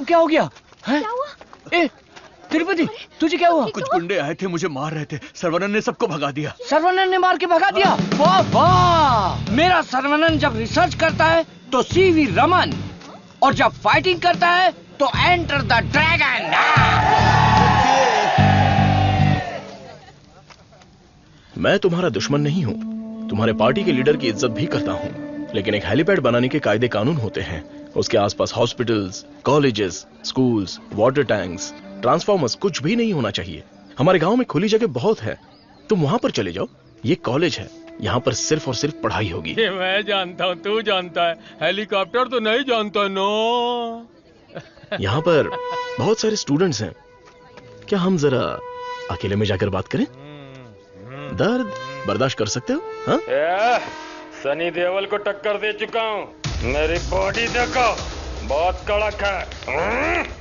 अब क्या हो गया? क्या हुआ? ए तिरुपति, तुझे क्या हुआ? कुछ गुंडे आए थे, मुझे मार रहे थे। सर्वनन ने सबको भगा दिया। सर्वनन ने मार के भगा दिया? वाह वाह! मेरा सर्वनन जब रिसर्च करता है तो सीवी रमन, और जब फाइटिंग करता है तो एंटर द ड्रैगन। मैं तुम्हारा दुश्मन नहीं हूँ, तुम्हारे पार्टी के लीडर की इज्जत भी करता हूँ, लेकिन एक हेलीपैड बनाने के कायदे कानून होते हैं। उसके आसपास hospitals, colleges, schools, water tanks, transformers, कुछ भी नहीं होना चाहिए। हमारे गांव में खुली जगह बहुत है, तुम वहां पर चले जाओ। ये कॉलेज है, यहाँ पर सिर्फ और सिर्फ पढ़ाई होगी। ये मैं जानता हूँ, तू जानता है, हेलीकॉप्टर तो नहीं जानता। नो, यहाँ पर बहुत सारे स्टूडेंट्स हैं, क्या हम जरा अकेले में जाकर बात करें? दर्द बर्दाश्त कर सकते हो? हाँ? सनी देओल को टक्कर दे चुका हूँ, मेरी बॉडी देखो, बहुत कड़क है।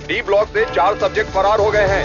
डी ब्लॉक से 4 सब्जेक्ट फरार हो गए हैं।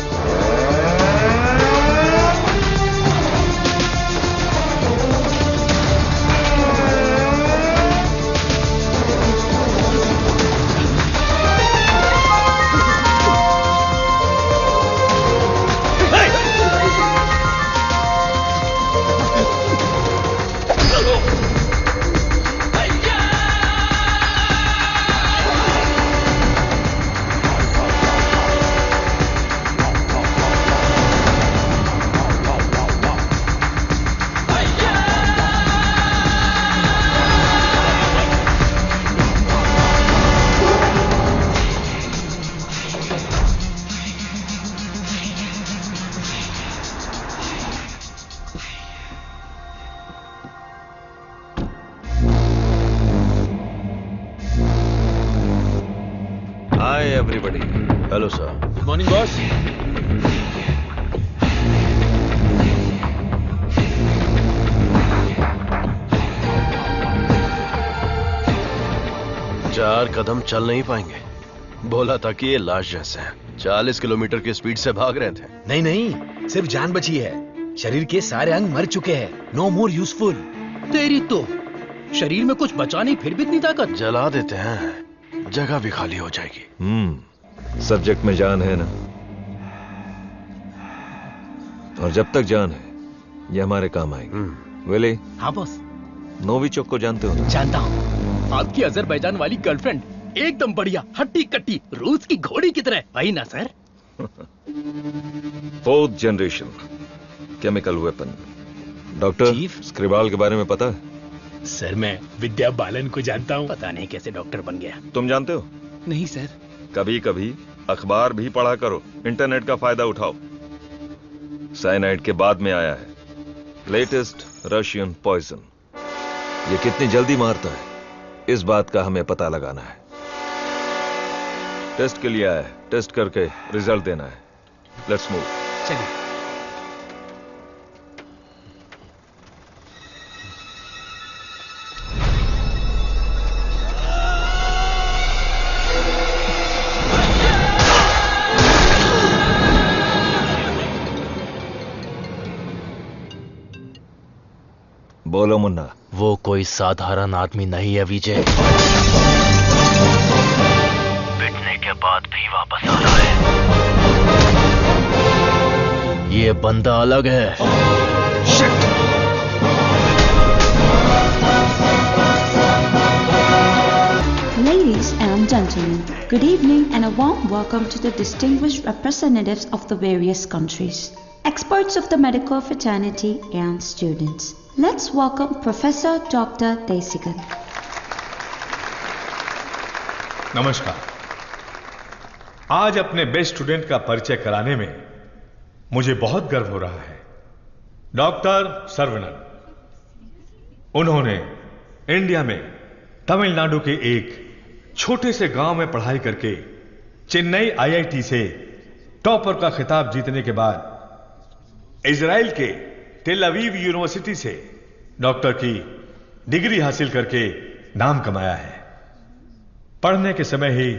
Hello sir. Good morning boss. चार कदम चल नहीं पाएंगे, बोला था कि ये लाश जैसे हैं। 40 किलोमीटर की स्पीड से भाग रहे थे। नहीं नहीं, सिर्फ जान बची है, शरीर के सारे अंग मर चुके हैं। No more useful. तेरी तो शरीर में कुछ बचा नहीं, फिर भी इतनी ताकत। जला देते हैं, जगह भी खाली हो जाएगी। सब्जेक्ट में जान है ना, और जब तक जान है ये हमारे काम आएगी। विली। हाँ बॉस। नोविचोक को जानते हो ना? जानता हूँ, आपकी अजरबैजान वाली गर्लफ्रेंड एकदम बढ़िया, हट्टी कट्टी, रूस की घोड़ी की तरह, वही ना sir? 4th generation chemical weapon. Doctor Skripal के बारे में पता है? सर मैं विद्या बालन को जानता हूँ, पता नहीं कैसे डॉक्टर बन गया। तुम जानते हो? नहीं सर। कभी कभी अखबार भी पढ़ा करो, इंटरनेट का फायदा उठाओ। साइनाइड के बाद में आया है लेटेस्ट रशियन पॉइजन। ये कितनी जल्दी मारता है, इस बात का हमें पता लगाना है। टेस्ट के लिए आया है, टेस्ट करके रिजल्ट देना है। Let's move. चलिए। बोलो मुन्ना। वो कोई साधारण आदमी नहीं है विजय। पिटने के बाद भी वापस आ रहा है। ये बंदा अलग है। Ladies and gentlemen, good evening and a warm welcome to the distinguished representatives of the various countries, experts of the medical fraternity and students. Let's welcome Professor Dr. Desikan. नमस्कार। आज अपने बेस्ट स्टूडेंट का परिचय कराने में मुझे बहुत गर्व हो रहा है। डॉक्टर सर्वनन, उन्होंने इंडिया में तमिलनाडु के एक छोटे से गांव में पढ़ाई करके चेन्नई आईआईटी से टॉपर का खिताब जीतने के बाद इजराइल के टेल अवीव यूनिवर्सिटी से डॉक्टर की डिग्री हासिल करके नाम कमाया है। पढ़ने के समय ही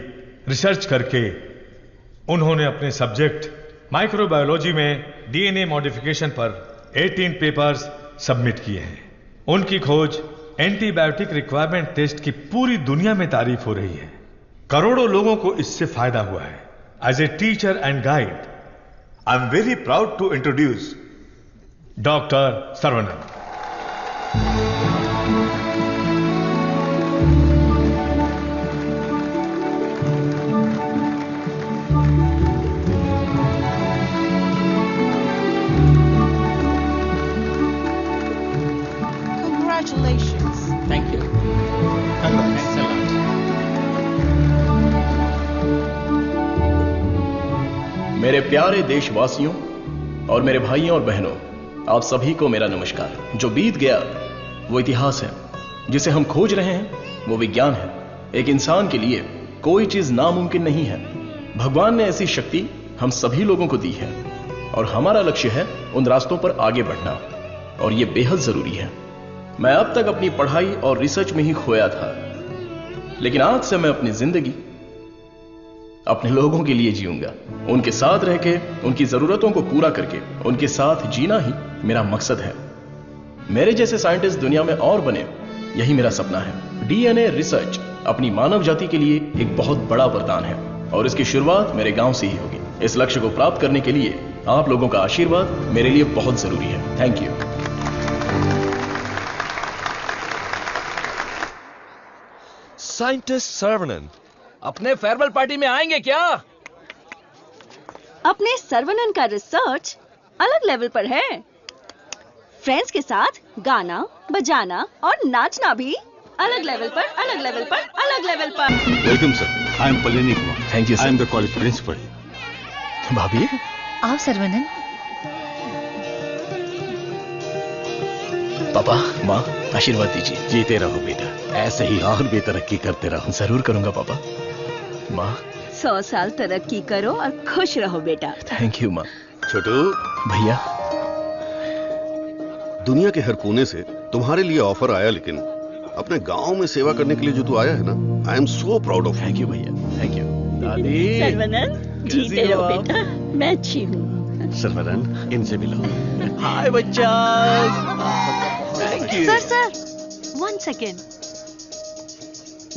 रिसर्च करके उन्होंने अपने सब्जेक्ट माइक्रोबायोलॉजी में डीएनए मॉडिफिकेशन पर 18 पेपर्स सबमिट किए हैं। उनकी खोज एंटीबायोटिक रिक्वायरमेंट टेस्ट की पूरी दुनिया में तारीफ हो रही है। करोड़ों लोगों को इससे फायदा हुआ है। As a teacher and guide, I am very proud to introduce doctor Saravanan. Congratulations. Thank you. Thanks a lot. मेरे प्यारे देशवासियों और मेरे भाइयों और बहनों, आप सभी को मेरा नमस्कार। जो बीत गया वो इतिहास है, जिसे हम खोज रहे हैं वो विज्ञान है। एक इंसान के लिए कोई चीज नामुमकिन नहीं है। भगवान ने ऐसी शक्ति हम सभी लोगों को दी है और हमारा लक्ष्य है उन रास्तों पर आगे बढ़ना, और ये बेहद जरूरी है। मैं अब तक अपनी पढ़ाई और रिसर्च में ही खोया था, लेकिन आज से मैं अपनी जिंदगी अपने लोगों के लिए जीऊंगा। उनके साथ रह के, उनकी जरूरतों को पूरा करके, उनके साथ जीना ही मेरा मकसद है। मेरे जैसे साइंटिस्ट दुनिया में और बने, यही मेरा सपना है। डीएनए रिसर्च अपनी मानव जाति के लिए एक बहुत बड़ा वरदान है और इसकी शुरुआत मेरे गांव से ही होगी। इस लक्ष्य को प्राप्त करने के लिए आप लोगों का आशीर्वाद मेरे लिए बहुत जरूरी है। Thank you. साइंटिस्ट सर्वनन अपने फेयरवेल पार्टी में आएंगे क्या? अपने सर्वनन का रिसर्च अलग लेवल पर है। फ्रेंड्स के साथ गाना, बजाना और नाचना भी अलग लेवल पर, अलग लेवल पर, अलग लेवल पर। Welcome sir, I am Palani Kumar. Thank you sir. I am the college principal. भाभी आओ सर्वनन। पापा, माँ, आशीर्वाद दीजिए। जीते रहो बेटा, ऐसे ही और भी तरक्की करते रहो। जरूर करूंगा पापा। माँ, 100 साल तरक्की करो और खुश रहो बेटा। थैंक यू माँ। छोटू भैया, दुनिया के हर कोने से तुम्हारे लिए ऑफर आया, लेकिन अपने गांव में सेवा करने के लिए जो तू आया है ना, आई am so proud of. Thank you भैया, थैंक यू। दादी, सर्वनन, जीते रहो बेटा, मैं अच्छी हूँ। सर्वनन, इनसे मिलो। हाय बच्चा। Thank you. Sir, 1 second.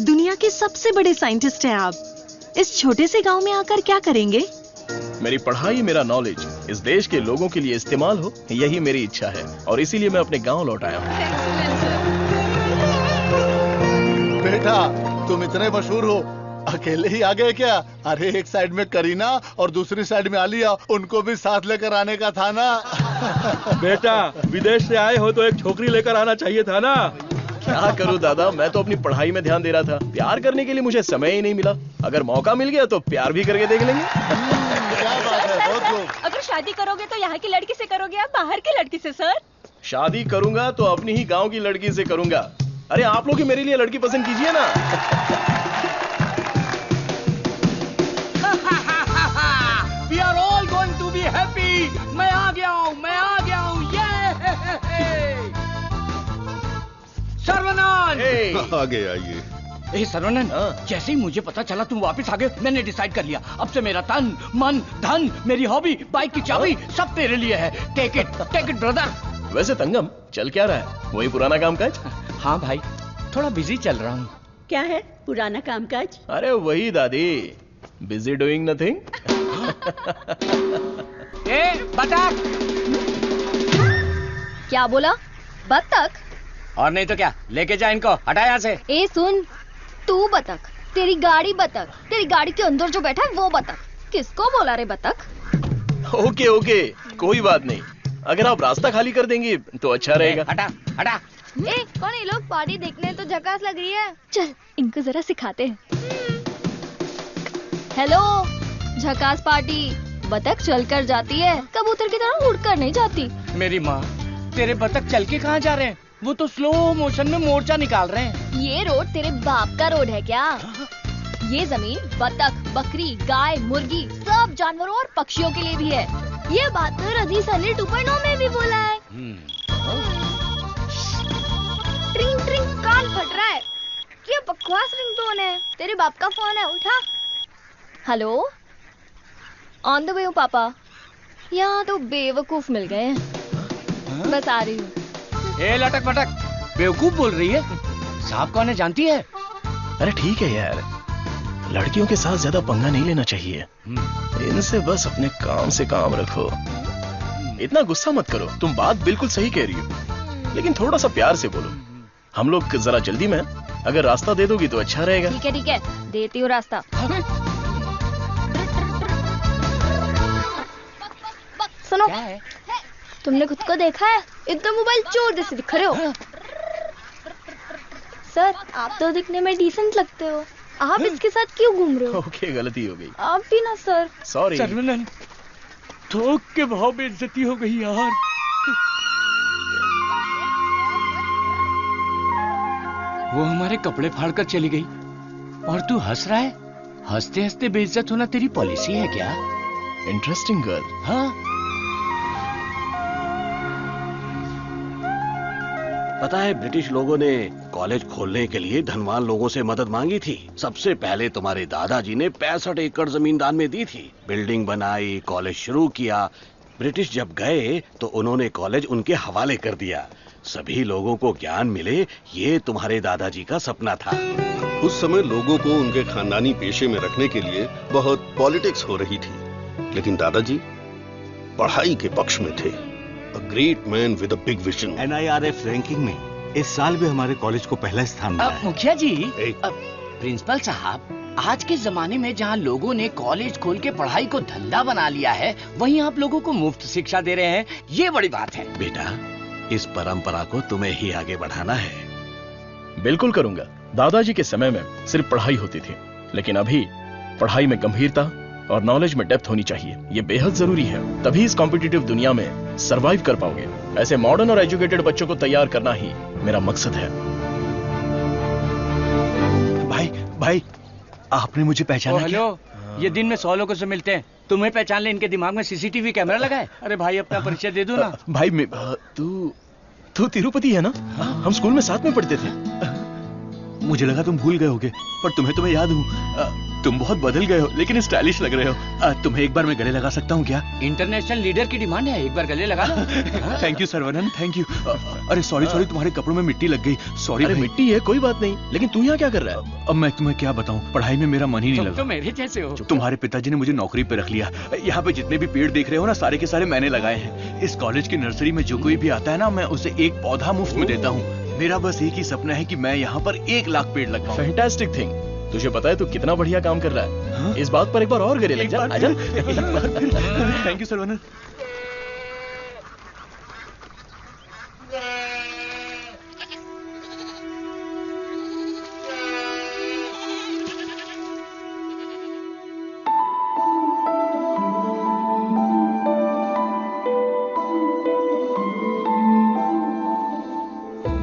दुनिया के सबसे बड़े साइंटिस्ट हैं आप, इस छोटे से गांव में आकर क्या करेंगे? मेरी पढ़ाई, मेरा नॉलेज इस देश के लोगों के लिए इस्तेमाल हो, यही मेरी इच्छा है और इसीलिए मैं अपने गांव लौट आया हूँ। बेटा, तुम इतने मशहूर हो, अकेले ही आ गए क्या? अरे एक साइड में करीना और दूसरी साइड में आलिया, उनको भी साथ लेकर आने का था ना। बेटा, विदेश से आए हो तो एक छोकरी लेकर आना चाहिए था ना। क्या करूं दादा, मैं तो अपनी पढ़ाई में ध्यान दे रहा था। प्यार करने के लिए मुझे समय ही नहीं मिला। अगर मौका मिल गया तो प्यार भी करके देख लेंगे। क्या बात है, बहुत खूब। अगर शादी करोगे तो यहाँ की लड़की से करोगे या बाहर की लड़की से? सर, शादी करूंगा तो अपनी ही गांव की लड़की से करूंगा। अरे आप लोग ही मेरे लिए लड़की पसंद कीजिए ना। We are all going to be happy. मैं आ गया हूँ, मैं आ गया हूँ। सर्वनन! आ गए, आइए। ए सर्वनन, जैसे ही मुझे पता चला तुम वापस आ गए, मैंने डिसाइड कर लिया, अब से मेरा तन, मन, धन, मेरी हॉबी, बाइक की चाबी सब तेरे लिए है। Take it brother. वैसे तंगम, चल क्या रहा है? वही पुराना कामकाज? हाँ भाई, थोड़ा बिजी चल रहा हूँ। क्या है पुराना कामकाज? अरे वही दादी, बिजी डूइंग नथिंग। ए बतख! क्या बोला? बतख? और नहीं तो क्या, लेके जा इनको, हटा यहाँ से। ए सुन, तू बतख, तेरी गाड़ी बतख, तेरी गाड़ी के अंदर जो बैठा है वो बतख। किसको बोला रे बतख? ओके ओके, कोई बात नहीं। अगर आप रास्ता खाली कर देंगी तो अच्छा रहेगा। हटा हटा। ए कौन ये लोग? पार्टी देखने तो झकास लग रही है। चल इनको जरा सिखाते हैं। हेलो, झकास पार्टी। बतख चलकर जाती है, कबूतर की तरह उड़कर नहीं जाती। मेरी माँ, तेरे बतख चल के कहाँ जा रहे हैं? वो तो स्लो मोशन में मोर्चा निकाल रहे हैं। ये रोड तेरे बाप का रोड है क्या? ये जमीन बतख, बकरी, गाय, मुर्गी सब जानवरों और पक्षियों के लिए भी है। ये बात तो रजीस अली 2.0 में भी बोला है। ट्रिंग ट्रिंग कान फट रहा है। क्या बकवास रिंगटोन है? तेरे बाप का फोन है, उठा। हेलो, ऑन द वे हूँ पापा। यहाँ तो बेवकूफ मिल गए हैं। बस आ रही हूँ। ए लटक पटक, बेवकूफ बोल रही है? साहब कौन है जानती है? अरे ठीक है यार, लड़कियों के साथ ज्यादा पंगा नहीं लेना चाहिए। इनसे बस अपने काम से काम रखो। इतना गुस्सा मत करो, तुम बात बिल्कुल सही कह रही हो, लेकिन थोड़ा सा प्यार से बोलो। हम लोग जरा जल्दी में, अगर रास्ता दे दोगी तो अच्छा रहेगा। ठीक है, देती हूँ रास्ता। सुनो, तुमने खुद को देखा है? इतना मोबाइल चोर जैसे दिख रहे हो। सर, आप तो दिखने में डिसेंट लगते हो, आप इसके साथ क्यों घूम रहे हो? ओके, गलती हो गई। आप भी ना सर। सॉरी। थोक के भाव में इज्जती हो गई यार। वो हमारे कपड़े फाड़कर चली गई और तू हंस रहा है? हंसते हंसते बेइज्जत होना तेरी पॉलिसी है क्या? Interesting girl. हाँ, पता है, ब्रिटिश लोगों ने कॉलेज खोलने के लिए धनवान लोगों से मदद मांगी थी। सबसे पहले तुम्हारे दादाजी ने 65 एकड़ जमीन दान में दी थी। बिल्डिंग बनाई, कॉलेज शुरू किया। ब्रिटिश जब गए तो उन्होंने कॉलेज उनके हवाले कर दिया। सभी लोगों को ज्ञान मिले, ये तुम्हारे दादाजी का सपना था। उस समय लोगों को उनके खानदानी पेशे में रखने के लिए बहुत पॉलिटिक्स हो रही थी, लेकिन दादाजी पढ़ाई के पक्ष में थे। A great man with a big vision. NIRF ranking में इस साल भी हमारे कॉलेज को पहला स्थान मिला है। मुखिया जी, प्रिंसिपल साहब, आज के जमाने में जहाँ लोगों ने कॉलेज खोल के पढ़ाई को धंधा बना लिया है, वहीं आप लोगों को मुफ्त शिक्षा दे रहे हैं। ये बड़ी बात है। बेटा, इस परंपरा को तुम्हें ही आगे बढ़ाना है। बिल्कुल करूंगा। दादाजी के समय में सिर्फ पढ़ाई होती थी, लेकिन अभी पढ़ाई में गंभीरता और नॉलेज में डेप्थ होनी चाहिए। ये बेहद जरूरी है, तभी इस कॉम्पिटिटिव दुनिया में सरवाइव कर पाओगे। ऐसे मॉडर्न और एजुकेटेड बच्चों को तैयार करना ही मेरा मकसद है। भाई, आपने मुझे पहचाना क्या? हेलो, ये दिन में 100 लोगों से मिलते हैं, तुम्हें पहचान ले इनके दिमाग में सीसीटीवी कैमरा लगा है? अरे भाई, अपना परिचय दे दो ना। भाई, तू तिरुपति है ना? हम स्कूल में साथ में पढ़ते थे। मुझे लगा तुम भूल गए होगे, पर तुम्हें तो मैं याद हूँ। तुम बहुत बदल गए हो, लेकिन स्टाइलिश लग रहे हो। तुम्हें एक बार मैं गले लगा सकता हूँ क्या? इंटरनेशनल लीडर की डिमांड है, एक बार गले लगा लो। Thank you Sarvanand, thank you. अरे सॉरी, तुम्हारे कपड़ों में मिट्टी लग गई। सॉरी। अरे मिट्टी है, कोई बात नहीं, लेकिन तू यहाँ क्या कर रहा है? अब मैं तुम्हें क्या बताऊँ, पढ़ाई में मेरा मन ही नहीं लगा। तो मेरे जैसे हो। तुम्हारे पिताजी ने मुझे नौकरी पे रख लिया। यहाँ पे जितने भी पेड़ देख रहे हो ना, सारे के सारे मैंने लगाए हैं। इस कॉलेज की नर्सरी में जो कोई भी आता है ना, मैं उसे एक पौधा मुफ्त में देता हूँ। मेरा बस एक ही सपना है कि मैं यहाँ पर 1 लाख पेड़ लगवाऊं। Fantastic thing. तुझे पता है तू कितना बढ़िया काम कर रहा है? हाँ? इस बात पर एक बार और गले लग जा। आजा। Thank you सर्वनंद।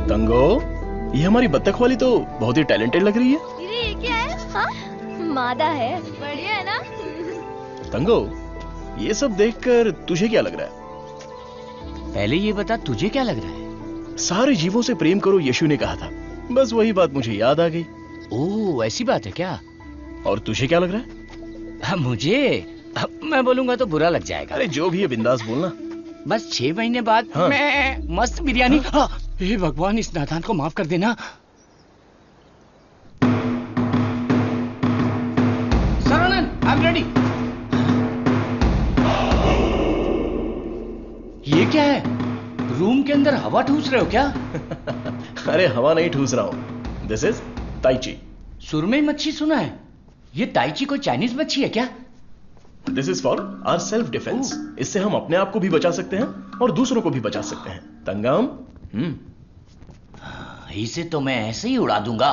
तंगो, ये हमारी बत्तख वाली तो बहुत ही टैलेंटेड लग रही है। ये क्या है? हाँ? मादा है, बढ़िया है ना? तंगो, ये सब देखकर तुझे क्या लग रहा है? पहले ये बता, तुझे क्या लग रहा है? सारे जीवों से प्रेम करो, यीशु ने कहा था। बस वही बात मुझे याद आ गई। ओह, ऐसी बात है क्या? और तुझे क्या लग रहा है? मुझे, मैं बोलूंगा तो बुरा लग जाएगा। अरे जो भी है, बिंदास बोलना। बस 6 महीने बाद हाँ। मैं मस्त बिरयानी। हे भगवान, इस नादान को माफ कर देना। सरवनंद, आई एम रेडी। ये क्या है? रूम के अंदर हवा ठूस रहे हो क्या? अरे हवा नहीं ठूस रहा हूं। This is tai chi. सुरमई मच्छी सुना है, ये ताइची कोई चाइनीज मच्छी है क्या? This is for our self defence. इससे हम अपने आप को भी बचा सकते हैं और दूसरों को भी बचा सकते हैं। तंगम, इसे तो मैं ऐसे ही उड़ा दूंगा।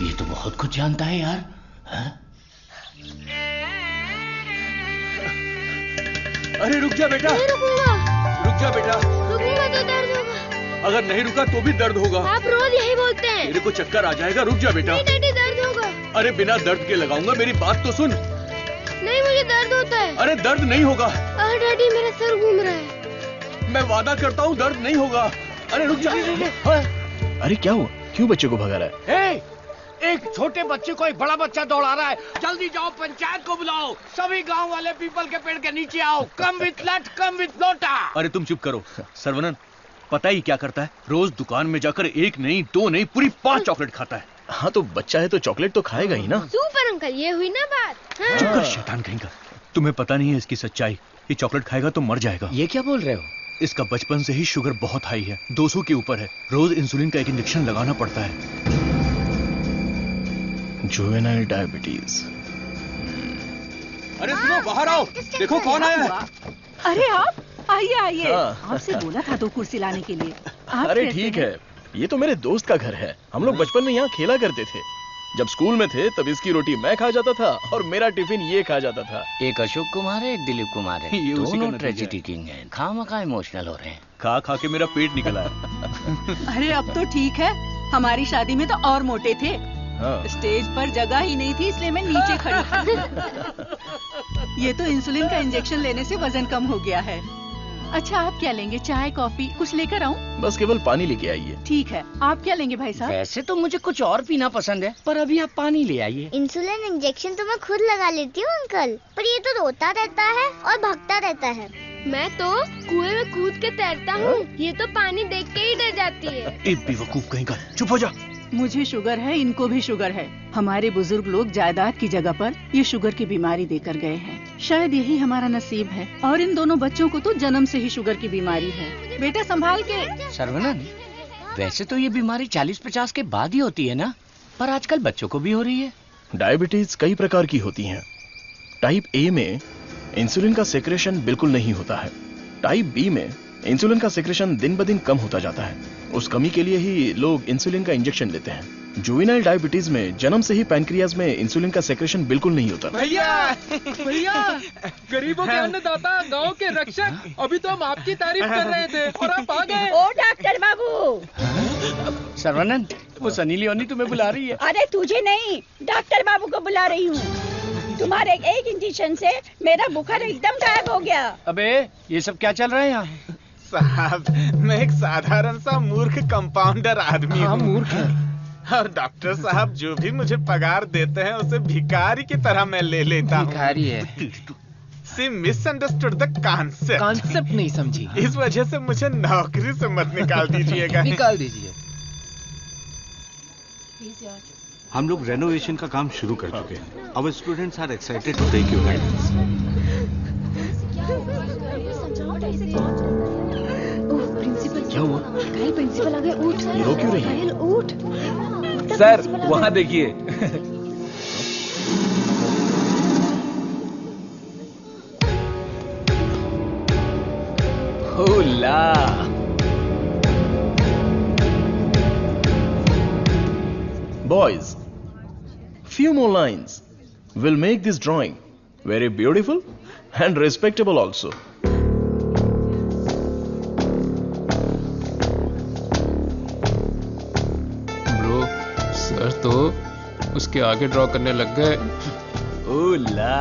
ये तो बहुत कुछ जानता है यार। अरे रुक जा बेटा, नहीं रुकूंगा। रुक जा बेटा, रुकूंगा तो दर्द होगा। अगर नहीं रुका तो भी दर्द होगा। आप रोज यही बोलते हैं। तेरे को चक्कर आ जाएगा, रुक जा बेटा। नहीं डैडी, दर्द होगा। अरे बिना दर्द के लगाऊंगा, मेरी बात तो सुन। नहीं, मुझे दर्द होता है। अरे दर्द नहीं होगा। डैडी मेरा सर घूम रहा है। मैं वादा करता हूँ दर्द नहीं होगा। अरे रुक जा। अरे क्या हुआ, क्यों बच्चे को भगा रहा है? एक छोटे बच्चे को एक बड़ा बच्चा दौड़ा रहा है। जल्दी जाओ, पंचायत को बुलाओ। सभी गांव वाले पीपल के पेड़ के नीचे आओ। कम विथ लट, कम विथ लोटा। अरे तुम चुप करो। सर्वनन पता ही क्या करता है, रोज दुकान में जाकर एक नहीं, दो नहीं, पूरी 5 चॉकलेट खाता है। हाँ तो बच्चा है तो चॉकलेट तो खाएगा ही ना। सुपर अंकल, ये हुई ना बात। हाँ। चुप कर शैतान कहीं का। तुम्हें पता नहीं है इसकी सच्चाई। ये चॉकलेट खाएगा तो मर जाएगा। ये क्या बोल रहे हो? इसका बचपन से ही शुगर बहुत हाई है, 200 के ऊपर है। रोज इंसुलिन का एक इंजेक्शन लगाना पड़ता है। Juvenile diabetes. अरे सुनो, बाहर आओ, देखो कौन आया है। अरे आप आइए आइए। हाँ। आपसे बोला था 2 कुर्सी लाने के लिए। आप अरे कैसे ठीक हैं? है, ये तो मेरे दोस्त का घर है। हम लोग बचपन में यहाँ खेला करते थे। जब स्कूल में थे तब इसकी रोटी मैं खा जाता था और मेरा टिफिन ये खा जाता था। एक अशोक कुमार है, एक दिलीप कुमार है। ये उसी का दोनों नतीजा ट्रेजेडी किंग हैं। खामखा इमोशनल हो रहे हैं। खा खा के मेरा पेट निकला है। अरे अब तो ठीक है, हमारी शादी में तो और मोटे थे। हाँ। स्टेज पर जगह ही नहीं थी, इसलिए मैं नीचे खड़ी थी। ये तो इंसुलिन का इंजेक्शन लेने से वजन कम हो गया है। अच्छा आप क्या लेंगे, चाय कॉफी कुछ लेकर आऊं? बस केवल पानी लेके आइए। ठीक है, आप क्या लेंगे भाई साहब? वैसे तो मुझे कुछ और पीना पसंद है, पर अभी आप पानी ले आइए। इंसुलिन इंजेक्शन तो मैं खुद लगा लेती हूँ अंकल, पर ये तो रोता रहता है और भागता रहता है। मैं तो कुएं में कूद के तैरता हूँ, ये तो पानी देख के ही डर जाती है। एक बेवकूफ कहीं का, चुप हो जा। मुझे शुगर है, इनको भी शुगर है। हमारे बुजुर्ग लोग जायदाद की जगह पर ये शुगर की बीमारी देकर गए हैं। शायद यही हमारा नसीब है। और इन दोनों बच्चों को तो जन्म से ही शुगर की बीमारी है। बेटा संभाल के। सर्वनन, वैसे तो ये बीमारी 40-50 के बाद ही होती है ना, पर आजकल बच्चों को भी हो रही है। डायबिटीज कई प्रकार की होती हैं। टाइप ए में इंसुलिन का सेक्रेशन बिल्कुल नहीं होता है। टाइप बी में इंसुलिन का सेक्रेशन दिन ब दिन कम होता जाता है। उस कमी के लिए ही लोग इंसुलिन का इंजेक्शन लेते हैं। जुवेनाइल डायबिटीज में जन्म से ही पैनक्रियाज में इंसुलिन का सेक्रेशन बिल्कुल नहीं होता। भैया गरीबों के अन्नदाता, गांव के रक्षक, अभी तो हम आपकी तारीफ कर रहे थे और आप आ गए। ओ डॉक्टर बाबू। सर्वनन, वो सनी लियोनी तुम्हें बुला रही है। अरे तुझे नहीं, डॉक्टर बाबू को बुला रही हूँ। तुम्हारे एक इंजेक्शन से मेरा बुखार एकदम गायब हो गया। अबे ये सब क्या चल रहा है यहाँ? साहब मैं एक साधारण सा मूर्ख कंपाउंडर आदमी हूँ। मूर्ख है। और डॉक्टर साहब जो भी मुझे पगार देते हैं उसे भिखारी की तरह मैं ले लेता हूँ। भिखारी है। सी मिसअंडरस्टूड द कॉन्सेप्ट। कॉन्सेप्ट नहीं समझी। इस वजह से मुझे नौकरी से मत निकाल दीजिएगा। निकाल दीजिए। हम लोग रेनोवेशन का काम शुरू कर चुके हैं। Our students are excited to take your guidance. क्या हुआ? कल प्रिंसिपल आ गए। उठ ये रो क्यों रही है? उठ। सर वहाँ देखिए। होला। Boys, few more lines will make this drawing very beautiful and respectable also. Bro, sir तो उसके आगे ड्रॉ करने लग गए। ओला।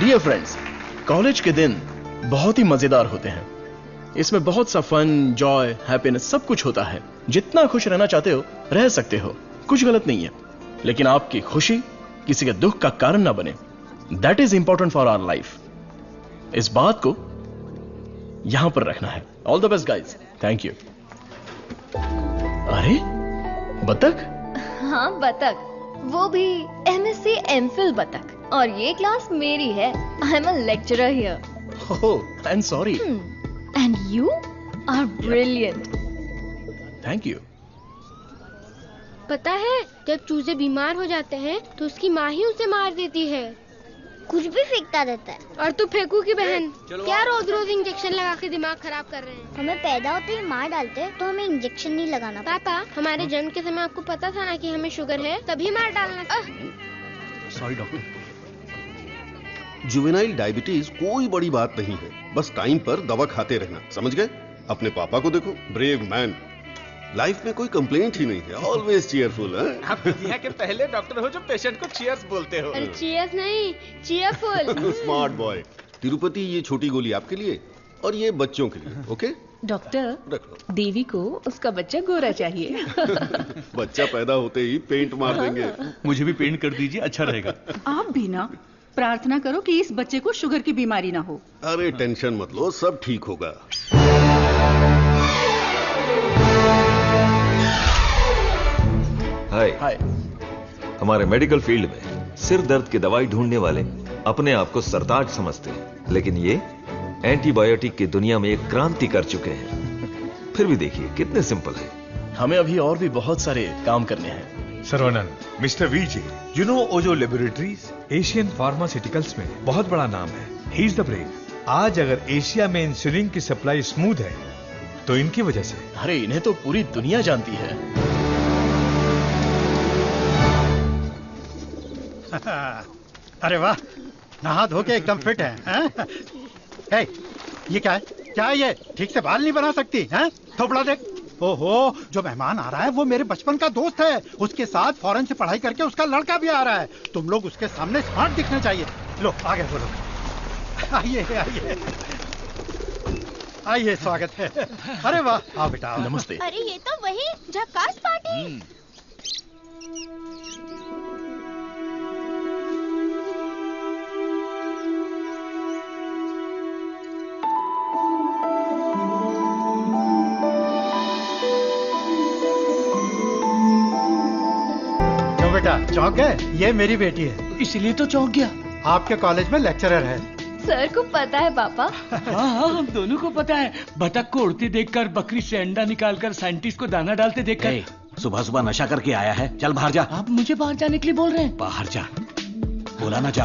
डियर फ्रेंड्स, कॉलेज के दिन बहुत ही मजेदार होते हैं। इसमें बहुत सा फन, जॉय, हैप्पीनेस सब कुछ होता है। जितना खुश रहना चाहते हो रह सकते हो, कुछ गलत नहीं है। लेकिन आपकी खुशी किसी के दुख का कारण ना बने, that is important for our life. इस बात को यहां पर रखना है। All the best guys. Thank you. अरे बतख? हाँ बतख, वो भी MSc MPhil बतख। और ये क्लास मेरी है। I am a lecturer here. Oh, I am sorry. And you are brilliant. Thank you. पता है जब चूजे बीमार हो जाते हैं तो उसकी माँ ही उसे मार देती है। कुछ भी फेंकता रहता है। और तू फेंकू की बहन, क्या रोज रोज इंजेक्शन लगा के दिमाग खराब कर रहे हैं। हमें पैदा होते ही मार डालते तो हमें इंजेक्शन नहीं लगाना। पापा, हमारे जन्म के समय आपको पता था ना कि हमें शुगर है, तभी मार डालना था। Sorry doctor. जुवेनाइल डायबिटीज कोई बड़ी बात नहीं है, बस टाइम पर दवा खाते रहना, समझ गए? अपने पापा को देखो, ब्रेव मैन, लाइफ में कोई कंप्लेंट ही नहीं है, ऑलवेज चीयरफुल है। आप दुनिया के पहले डॉक्टर हो जो पेशेंट को चीयर्स बोलते हो। अरे चीयर्स नहीं, चीयरफुल। Smart boy. तिरुपति, ये छोटी गोली आपके लिए और ये बच्चों के लिए, ओके? डॉक्टर, देवी को उसका बच्चा गोरा चाहिए। बच्चा पैदा होते ही पेंट मार देंगे। मुझे भी पेंट कर दीजिए, अच्छा रहेगा। आप भी ना प्रार्थना करो कि इस बच्चे को शुगर की बीमारी ना हो। अरे टेंशन मत लो, सब ठीक होगा। हाय। हमारे मेडिकल फील्ड में सिर दर्द की दवाई ढूंढने वाले अपने आप को सरताज समझते हैं, लेकिन ये एंटीबायोटिक की दुनिया में एक क्रांति कर चुके हैं। फिर भी देखिए कितने सिंपल है। हमें अभी और भी बहुत सारे काम करने हैं। Sarvanand, mister VJ, you know Ojo laboratories Asian pharmaceuticals में बहुत बड़ा नाम है। He is the brain. आज अगर एशिया में इंसुलिन की सप्लाई स्मूथ है तो इनकी वजह से। अरे इन्हें तो पूरी दुनिया जानती है। अरे वाह, नहा धो के एकदम फिट है। हे, ये क्या है? क्या है ये? ठीक से बाल नहीं बना सकती हैं? थोपड़ा देख। ओहो, जो मेहमान आ रहा है वो मेरे बचपन का दोस्त है। उसके साथ फॉरेन से पढ़ाई करके उसका लड़का भी आ रहा है। तुम लोग उसके सामने स्मार्ट दिखने चाहिए। लो आगे बोलो। आइए आइए आइए, स्वागत है। अरे वाह, आओ बेटा। नमस्ते। अरे ये तो वही झक्कास पार्टी। बेटा चौंक गए? ये मेरी बेटी है। इसलिए तो चौंक गया। आपके कॉलेज में लेक्चरर है। सर को पता है पापा? हाँ, हम दोनों को पता है। बतख को उड़ती देखकर, बकरी से अंडा निकालकर, साइंटिस्ट को दाना डालते देखकर। सुबह सुबह नशा करके आया है, चल बाहर जा। आप मुझे बाहर जाने के लिए बोल रहे हैं? बाहर जा, बोला ना जा।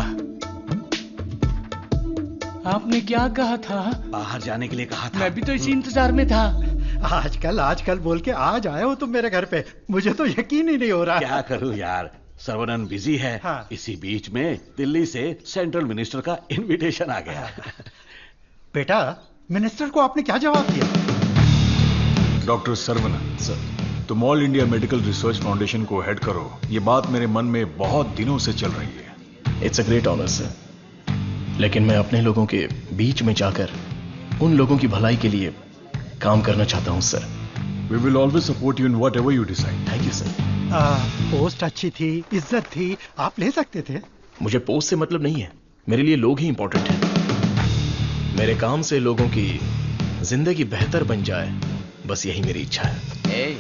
आपने क्या कहा था? बाहर जाने के लिए कहा था। मैं भी तो इसी इंतजार में था। आजकल बोल के आज आए हो तुम मेरे घर पे, मुझे तो यकीन ही नहीं हो रहा। क्या करूं यार, सर्वनंद बिजी है। हाँ। इसी बीच में दिल्ली से सेंट्रल मिनिस्टर का इनविटेशन आ गया। बेटा, मिनिस्टर को आपने क्या जवाब दिया? डॉक्टर सर्वनंद सर, तुम all India medical research foundation को हेड करो, ये बात मेरे मन में बहुत दिनों से चल रही है। It's a great honour sir, लेकिन मैं अपने लोगों के बीच में जाकर उन लोगों की भलाई के लिए काम करना चाहता हूं sir. We will always support you in whatever you decide. Thank you sir. Post अच्छी थी, इज्जत थी, आप ले सकते थे। मुझे पोस्ट से मतलब नहीं है, मेरे लिए लोग ही इंपॉर्टेंट हैं। मेरे काम से लोगों की जिंदगी बेहतर बन जाए, बस यही मेरी इच्छा है।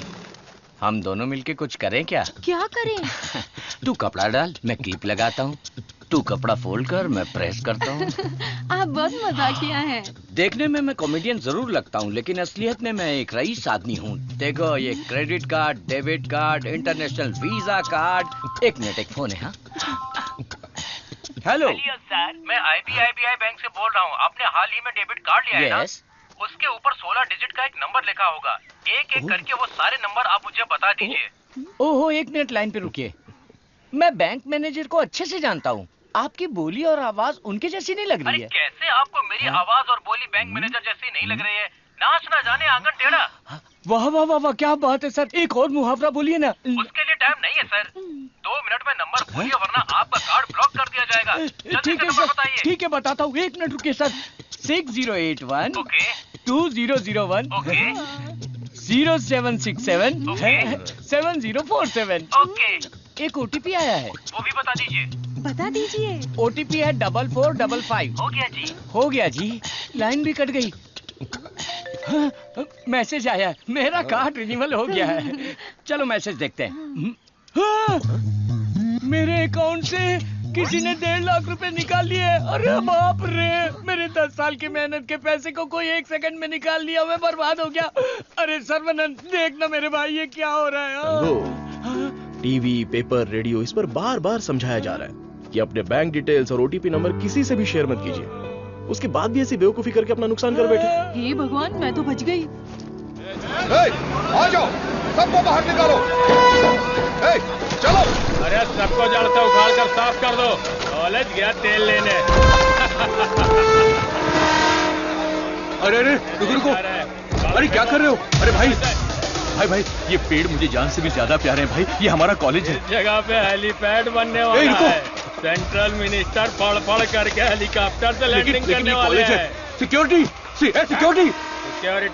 हम दोनों मिलके कुछ करें क्या? क्या करें? तू कपड़ा डाल, मैं क्लिप लगाता हूँ। तू कपड़ा फोल्ड कर, मैं प्रेस करता हूँ। आप बहुत मजाकिया हैं। देखने में मैं कॉमेडियन जरूर लगता हूँ, लेकिन असलियत में मैं एक रईस आदमी हूँ। देखो, ये credit card, debit card, international visa card. एक मिनट, एक फोन है। हाँ, हेलो सर, मैं IBI बैंक से बोल रहा हूँ। आपने हाल ही में डेबिट कार्ड लिया है ना? उसके ऊपर 16 डिजिट का एक नंबर लिखा होगा। एक एक करके वो सारे नंबर आप मुझे बता दीजिए। ओहो, एक मिनट लाइन पे रुकिए। मैं बैंक मैनेजर को अच्छे से जानता हूँ। आपकी बोली और आवाज उनके जैसी नहीं लग रही है। कैसे आपको मेरी आवाज और बोली बैंक मैनेजर जैसी नहीं लग रही है? नाच ना जाने आंगन टेढ़ा। वाह वाह वाह वाह, क्या बात है सर। एक और मुहावरा बोलिए ना। उसके लिए टाइम नहीं है सर, 2 मिनट में नंबर बोलिए वरना आपका कार्ड ब्लॉक कर दिया जाएगा। ठीक है सर, ठीक है बताता हूँ। एक मिनट रुकिए सर। 6081 2001 0767 7047। एक OTP आया है, वो भी बता दीजिए। बता दीजिए। OTP है 4455। हो गया जी। हो गया जी। लाइन भी कट गई। हाँ, मैसेज आया है, मेरा कार्ड रिन्यूअल हो गया है। चलो मैसेज देखते हैं। हाँ, मेरे अकाउंट से किसी ने 1.5 लाख रुपए निकाल लिए। अरे बाप रे, मेरे 10 साल की मेहनत के पैसे को कोई 1 सेकंड में निकाल लिया। मैं बर्बाद हो गया। अरे सर्वनंद, देखना मेरे भाई, ये क्या हो रहा है? टीवी, पेपर, रेडियो, इस पर बार बार समझाया जा रहा है। कि अपने बैंक डिटेल्स और ओटीपी नंबर किसी से भी शेयर मत कीजिए। उसके बाद भी ऐसी बेवकूफी करके अपना नुकसान कर बैठे। हे भगवान, मैं तो बच गई। आ जाओ, सबको बाहर निकालो। चलो। अरे सबको जड़ से उखाड़ कर साफ कर दो। कॉलेज गया तेल लेने। अरे रुको। अरे क्या कर रहे हो? अरे भाई ये पेड़ मुझे जान से भी ज्यादा प्यारे हैं भाई। ये हमारा कॉलेज है। इस जगह पे हेलीपैड बनने वाला है। सेंट्रल मिनिस्टर पढ़ करके हेलीकॉप्टर से लैंडिंग करने वाले हैं। सिक्योरिटी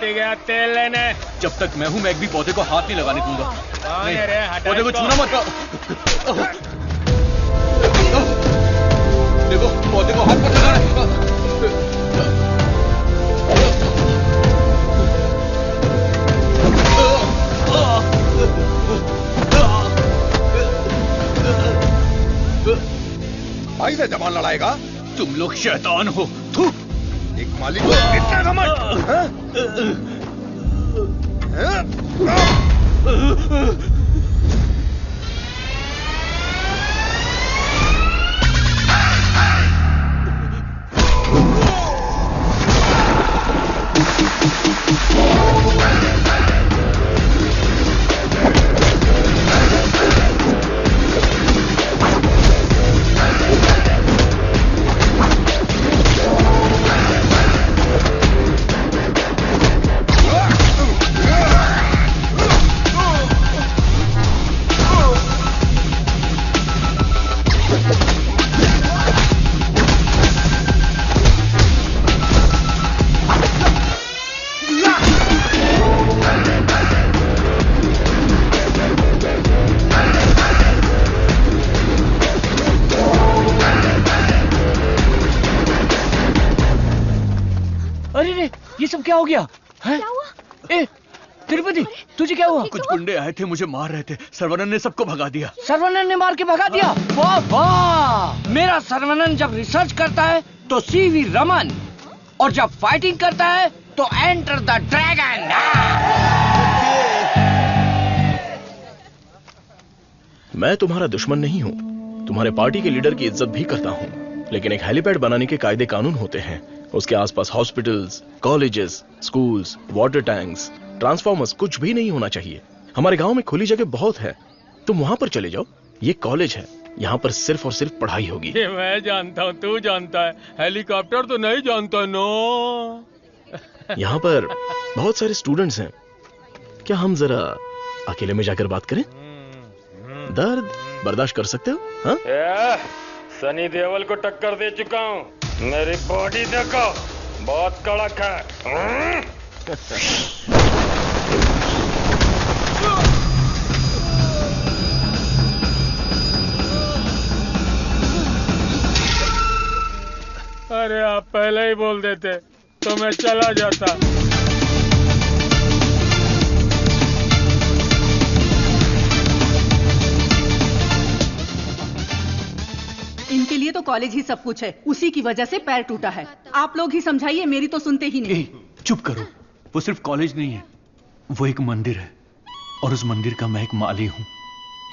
गया तेल लेने। जब तक मैं हूं मैं एक भी पौधे को हाथ नहीं लगाने दूंगा। पौधे को छूना मत। देखो पौधे को हाथ मत लगाना। भाई से जबान लड़ाएगा? तुम लोग शैतान हो। थू। एक मालिक को इतना घमंड। ये सब क्या हो गया? क्या हुआ? ए, तिरुपति, तुझे क्या हुआ? कुछ गुंडे आए थे, मुझे मार रहे थे। सर्वनन ने सबको भगा दिया। सर्वनन ने मार के भगा दिया? वाह वाह! मेरा सर्वनन जब रिसर्च करता है तो सीवी रमन, और जब फाइटिंग करता है तो एंटर द ड्रैगन। मैं तुम्हारा दुश्मन नहीं हूं, तुम्हारे पार्टी के लीडर की इज्जत भी करता हूं, लेकिन एक हेलीपैड बनाने के कायदे कानून होते हैं। उसके आसपास hospitals, colleges, schools, water tanks, transformers कुछ भी नहीं होना चाहिए। हमारे गांव में खुली जगह बहुत है, तुम वहां पर चले जाओ। ये कॉलेज है, यहाँ पर सिर्फ और सिर्फ पढ़ाई होगी। ये मैं जानता हूँ, तू जानता है, हेलीकॉप्टर तो नहीं जानता। नो, यहाँ पर बहुत सारे स्टूडेंट्स हैं, क्या हम जरा अकेले में जाकर बात करें? दर्द बर्दाश्त कर सकते हो? हाँ? सनी देओल को टक्कर दे चुका हूँ, मेरी बॉडी देखो, बहुत कड़क है। अरे आप पहले ही बोल देते तो मैं चला जाता। इनके लिए तो कॉलेज ही सब कुछ है, उसी की वजह से पैर टूटा है। आप लोग ही समझाइए, मेरी तो सुनते ही नहीं। चुप करो, वो सिर्फ कॉलेज नहीं है, वो एक मंदिर है, और उस मंदिर का मैं एक माली हूँ।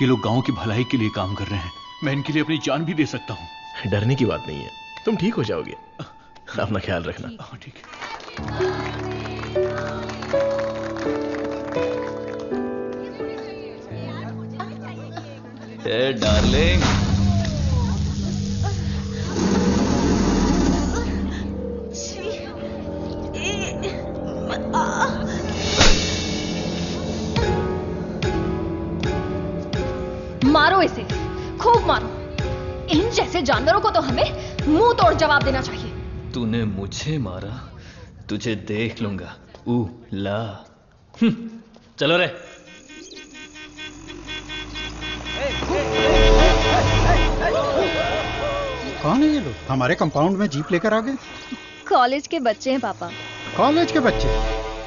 ये लोग गांव की भलाई के लिए काम कर रहे हैं, मैं इनके लिए अपनी जान भी दे सकता हूँ। डरने की बात नहीं है, तुम ठीक हो जाओगे। अपना ख्याल रखना। ठीक है। डार्लिंग, मारो इसे, खूब मारो। इन जैसे जानवरों को तो हमें मुंह तोड़ जवाब देना चाहिए। तूने मुझे मारा, तुझे देख लूंगा। ला, चलो रे। कौन है ये लोग? हमारे कंपाउंड में जीप लेकर आ गए। कॉलेज के बच्चे हैं पापा। कॉलेज के बच्चे?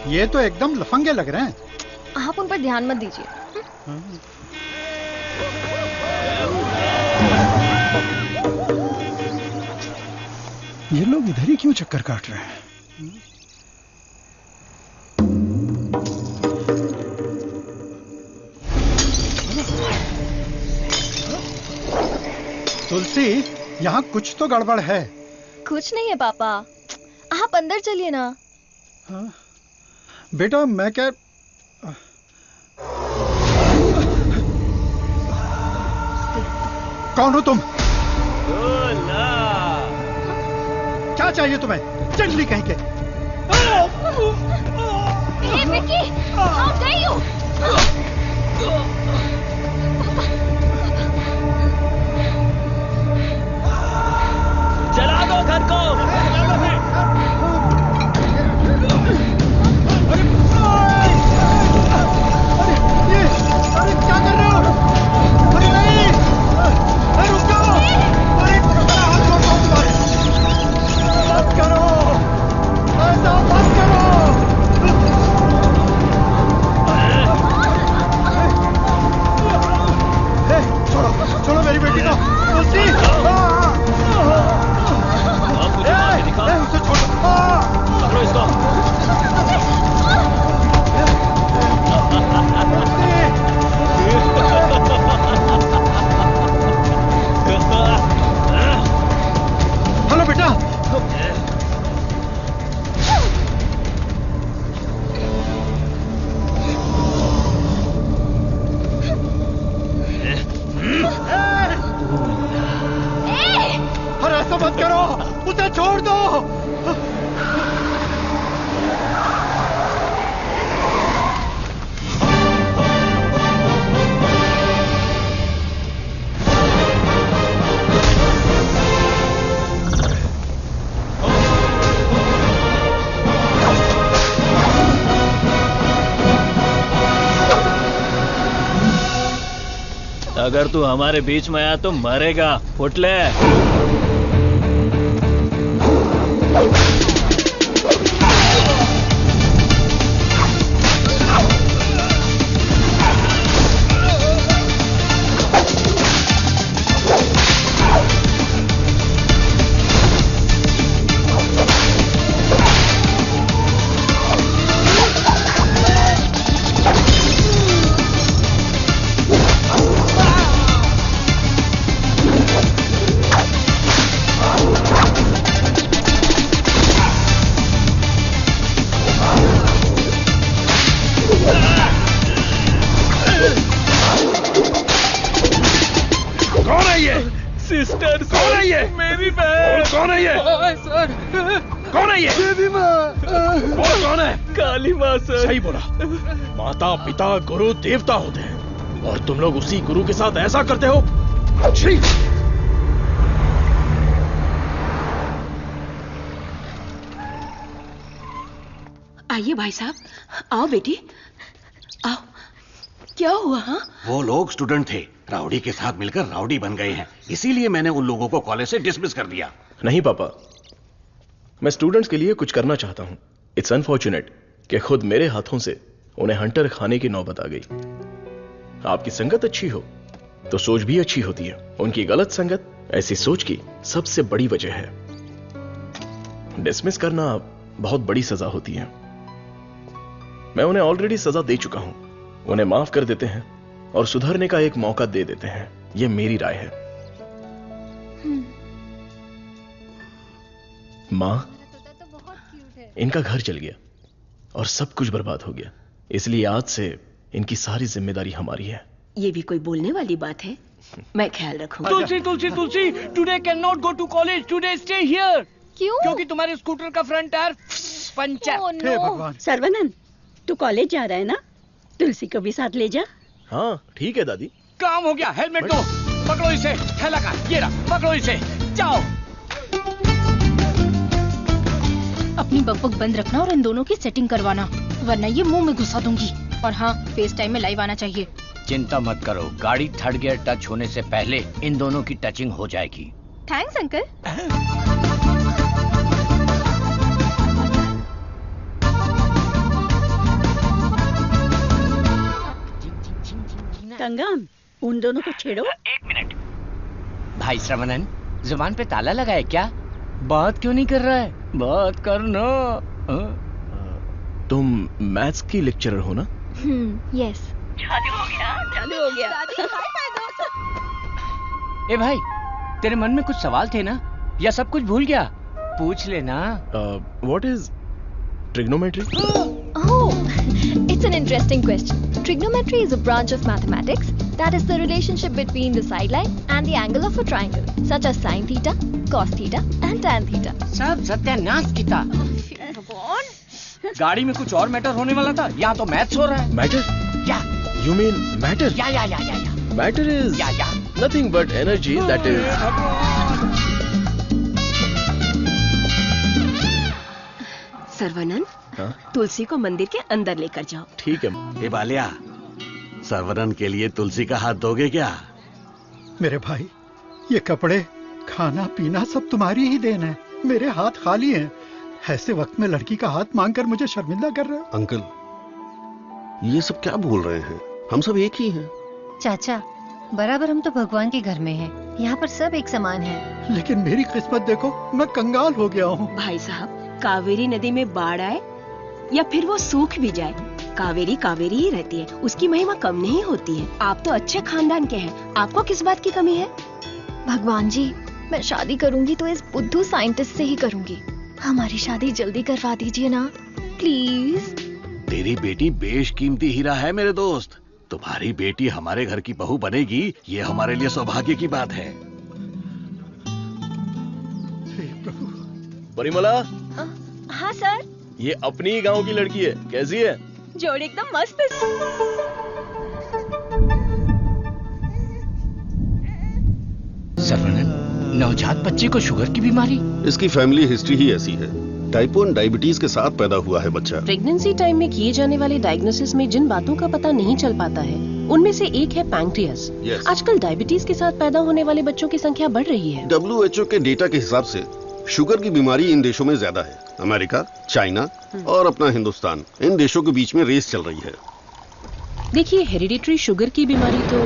ये तो एकदम लफंगे लग रहे हैं। आप उन पर ध्यान मत दीजिए। ये लोग इधर ही क्यों चक्कर काट रहे हैं? तुलसी, यहाँ कुछ तो गड़बड़ है। कुछ नहीं है पापा, आप अंदर चलिए ना। हाँ? बेटा मैं क्या कौन हो तुम? क्या चाहिए तुम्हें? चंडली कहीं के। Hey, Vicky, how dare you? जला दो घर को। अरे क्या कर रहे हो? अरे नहीं, अरे रुक जाओ। अरे हाथ छोड़ो तुम्हारे। मत करो, ऐसा मत करो। छोड़ो छोड़ो मेरी बेटी को। तुलसी, उसे छोड़ो। पकड़ो इसको। हेलो बेटा। अरे ऐसा मत करो, उसे छोड़ दो। अगर तू हमारे बीच में आया तो मरेगा, फुटले। सिस्टर, कौन है ये? मेरी बहन। कौन है ये? सर। कौन है ये? देवी माँ। कौन है? काली माँ सर। सही बोला। माता पिता गुरु देवता होते हैं और तुम लोग उसी गुरु के साथ ऐसा करते हो। छी! आइए भाई साहब, आओ बेटी, आओ। क्या हुआ? हाँ, वो लोग स्टूडेंट थे, राउडी के साथ मिलकर राउडी बन गए हैं, इसीलिए मैंने उन लोगों को कॉलेज से डिसमिस कर दिया। नहीं पापा, मैं स्टूडेंट्स के लिए कुछ करना चाहता हूं। इट्स अनफॉर्चुनेट कि खुद मेरे हाथों से उन्हें हंटर खाने की नौबत आ गई। आपकी संगत अच्छी हो तो सोच भी अच्छी होती है। उनकी गलत संगत ऐसी सोच की सबसे बड़ी वजह है। डिसमिस करना बहुत बड़ी सजा होती है। मैं उन्हें ऑलरेडी सजा दे चुका हूं। उन्हें माफ कर देते हैं और सुधरने का एक मौका दे देते हैं। यह मेरी राय है। मां, इनका घर जल गया और सब कुछ बर्बाद हो गया, इसलिए आज से इनकी सारी जिम्मेदारी हमारी है। ये भी कोई बोलने वाली बात है? मैं ख्याल रखूंगा। Tulsi Tulsi Tulsi, today can not go to college, today stay here. क्यों? क्योंकि तुम्हारे स्कूटर का फ्रंट टायर पंचर। हे भगवान। सर्वनंद, तू कॉलेज जा रहा है ना? तुलसी को भी साथ ले जा। हाँ ठीक है दादी। काम हो गया। हेलमेट दो, पकड़ो इसे। थैला का ये रहा, पकड़ो इसे, जाओ। अपनी बकबक बंद रखना और इन दोनों की सेटिंग करवाना, वरना ये मुंह में घुसा दूंगी। और हाँ, फेस टाइम में लाइव आना चाहिए। चिंता मत करो, गाड़ी थर्ड गियर टच होने से पहले इन दोनों की टचिंग हो जाएगी। Thanks uncle. कंगन, उन दोनों को छेड़ो। एक मिनट। भाई श्रवणन, जुबान पे ताला लगा है क्या? बात क्यों नहीं कर रहा है? बात करना। तुम मैथ्स की लेक्चरर हो ना? यस। चालू हो गया, चालू हो गया। ए भाई, तेरे मन में कुछ सवाल थे ना, या सब कुछ भूल गया? पूछ लेना। What is trigonometry? Oh, it's an interesting question. Trigonometry is a branch of mathematics that is the relationship between the sideline and the angle of a triangle, such as sin theta, cos theta, and tan theta. सब सत्यानाश की था। गाड़ी में कुछ और matter होने वाला था, यहाँ तो मैथ्स हो रहा है। Matter? Yeah. You mean matter? Yeah. Matter is nothing but energy that is. Saravanan, तुलसी को मंदिर के अंदर लेकर जाओ। ठीक है। ए बालिया, सर्वनन के लिए तुलसी का हाथ दोगे क्या? मेरे भाई, ये कपड़े, खाना पीना सब तुम्हारी ही देन है। मेरे हाथ खाली हैं। ऐसे वक्त में लड़की का हाथ मांगकर मुझे शर्मिंदा कर रहे हो। अंकल, ये सब क्या बोल रहे हैं? हम सब एक ही हैं। चाचा, बराबर हम तो भगवान के घर में हैं। यहाँ पर सब एक समान है। लेकिन मेरी किस्मत देखो, मैं कंगाल हो गया हूँ। भाई साहब, कावेरी नदी में बाढ़ आए या फिर वो सूख भी जाए, कावेरी कावेरी ही रहती है, उसकी महिमा कम नहीं होती है। आप तो अच्छे खानदान के हैं, आपको किस बात की कमी है? भगवान जी, मैं शादी करूंगी तो इस बुद्धू साइंटिस्ट से ही करूंगी। हमारी शादी जल्दी करवा दीजिए ना, प्लीज। तेरी बेटी बेशकीमती हीरा है मेरे दोस्त। तुम्हारी बेटी हमारे घर की बहू बनेगी, ये हमारे लिए सौभाग्य की बात है। परिमला। हाँ सर। ये अपनी ही गांव की लड़की है, कैसी है? जोड़ी एकदम मस्त है। सर्वनन, नवजात बच्चे को शुगर की बीमारी? इसकी फैमिली हिस्ट्री ही ऐसी है। टाइप 1 डायबिटीज के साथ पैदा हुआ है बच्चा। प्रेगनेंसी टाइम में किए जाने वाले डायग्नोसिस में जिन बातों का पता नहीं चल पाता है, उनमें से एक है पैंक्रियास। आजकल डायबिटीज के साथ पैदा होने वाले बच्चों की संख्या बढ़ रही है। WHO के डेटा के हिसाब से शुगर की बीमारी इन देशों में ज्यादा है। अमेरिका, चाइना और अपना हिंदुस्तान, इन देशों के बीच में रेस चल रही है। देखिए, हेरिडिटरी शुगर की बीमारी तो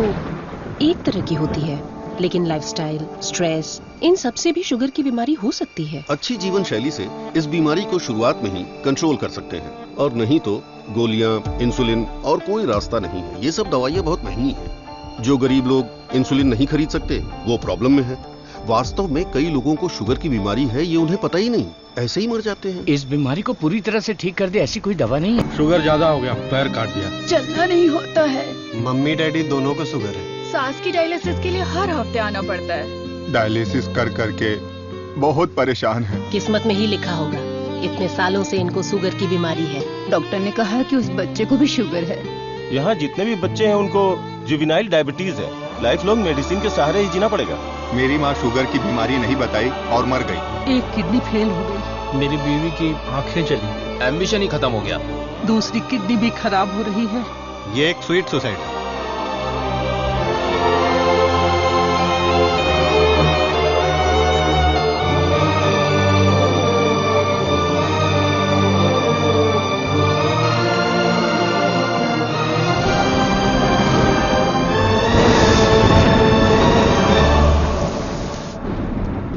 एक तरह की होती है, लेकिन लाइफस्टाइल, स्ट्रेस, इन सब से भी शुगर की बीमारी हो सकती है। अच्छी जीवन शैली से इस बीमारी को शुरुआत में ही कंट्रोल कर सकते हैं, और नहीं तो गोलियां, इंसुलिन और कोई रास्ता नहीं है। ये सब दवाइयां बहुत महंगी हैं। जो गरीब लोग इंसुलिन नहीं खरीद सकते, वो प्रॉब्लम में है। वास्तव में कई लोगों को शुगर की बीमारी है, ये उन्हें पता ही नहीं, ऐसे ही मर जाते हैं। इस बीमारी को पूरी तरह से ठीक कर दे ऐसी कोई दवा नहीं है। शुगर ज्यादा हो गया, पैर काट दिया। चलना नहीं होता है। मम्मी डैडी दोनों को शुगर है। सास की डायलिसिस के लिए हर हफ्ते आना पड़ता है। डायलिसिस कर करके बहुत परेशान है। किस्मत में ही लिखा होगा, इतने सालों से इनको शुगर की बीमारी है। डॉक्टर ने कहा कि उस बच्चे को भी शुगर है। यहाँ जितने भी बच्चे हैं उनको जुवेनाइल डायबिटीज है। लाइफ लॉन्ग मेडिसिन के सहारे ही जीना पड़ेगा। मेरी माँ शुगर की बीमारी नहीं बताई और मर गई। एक किडनी फेल हो गई। मेरी बीवी की आंखें चली, एम्बिशन ही खत्म हो गया। दूसरी किडनी भी खराब हो रही है। ये एक स्वीट सुसाइड है।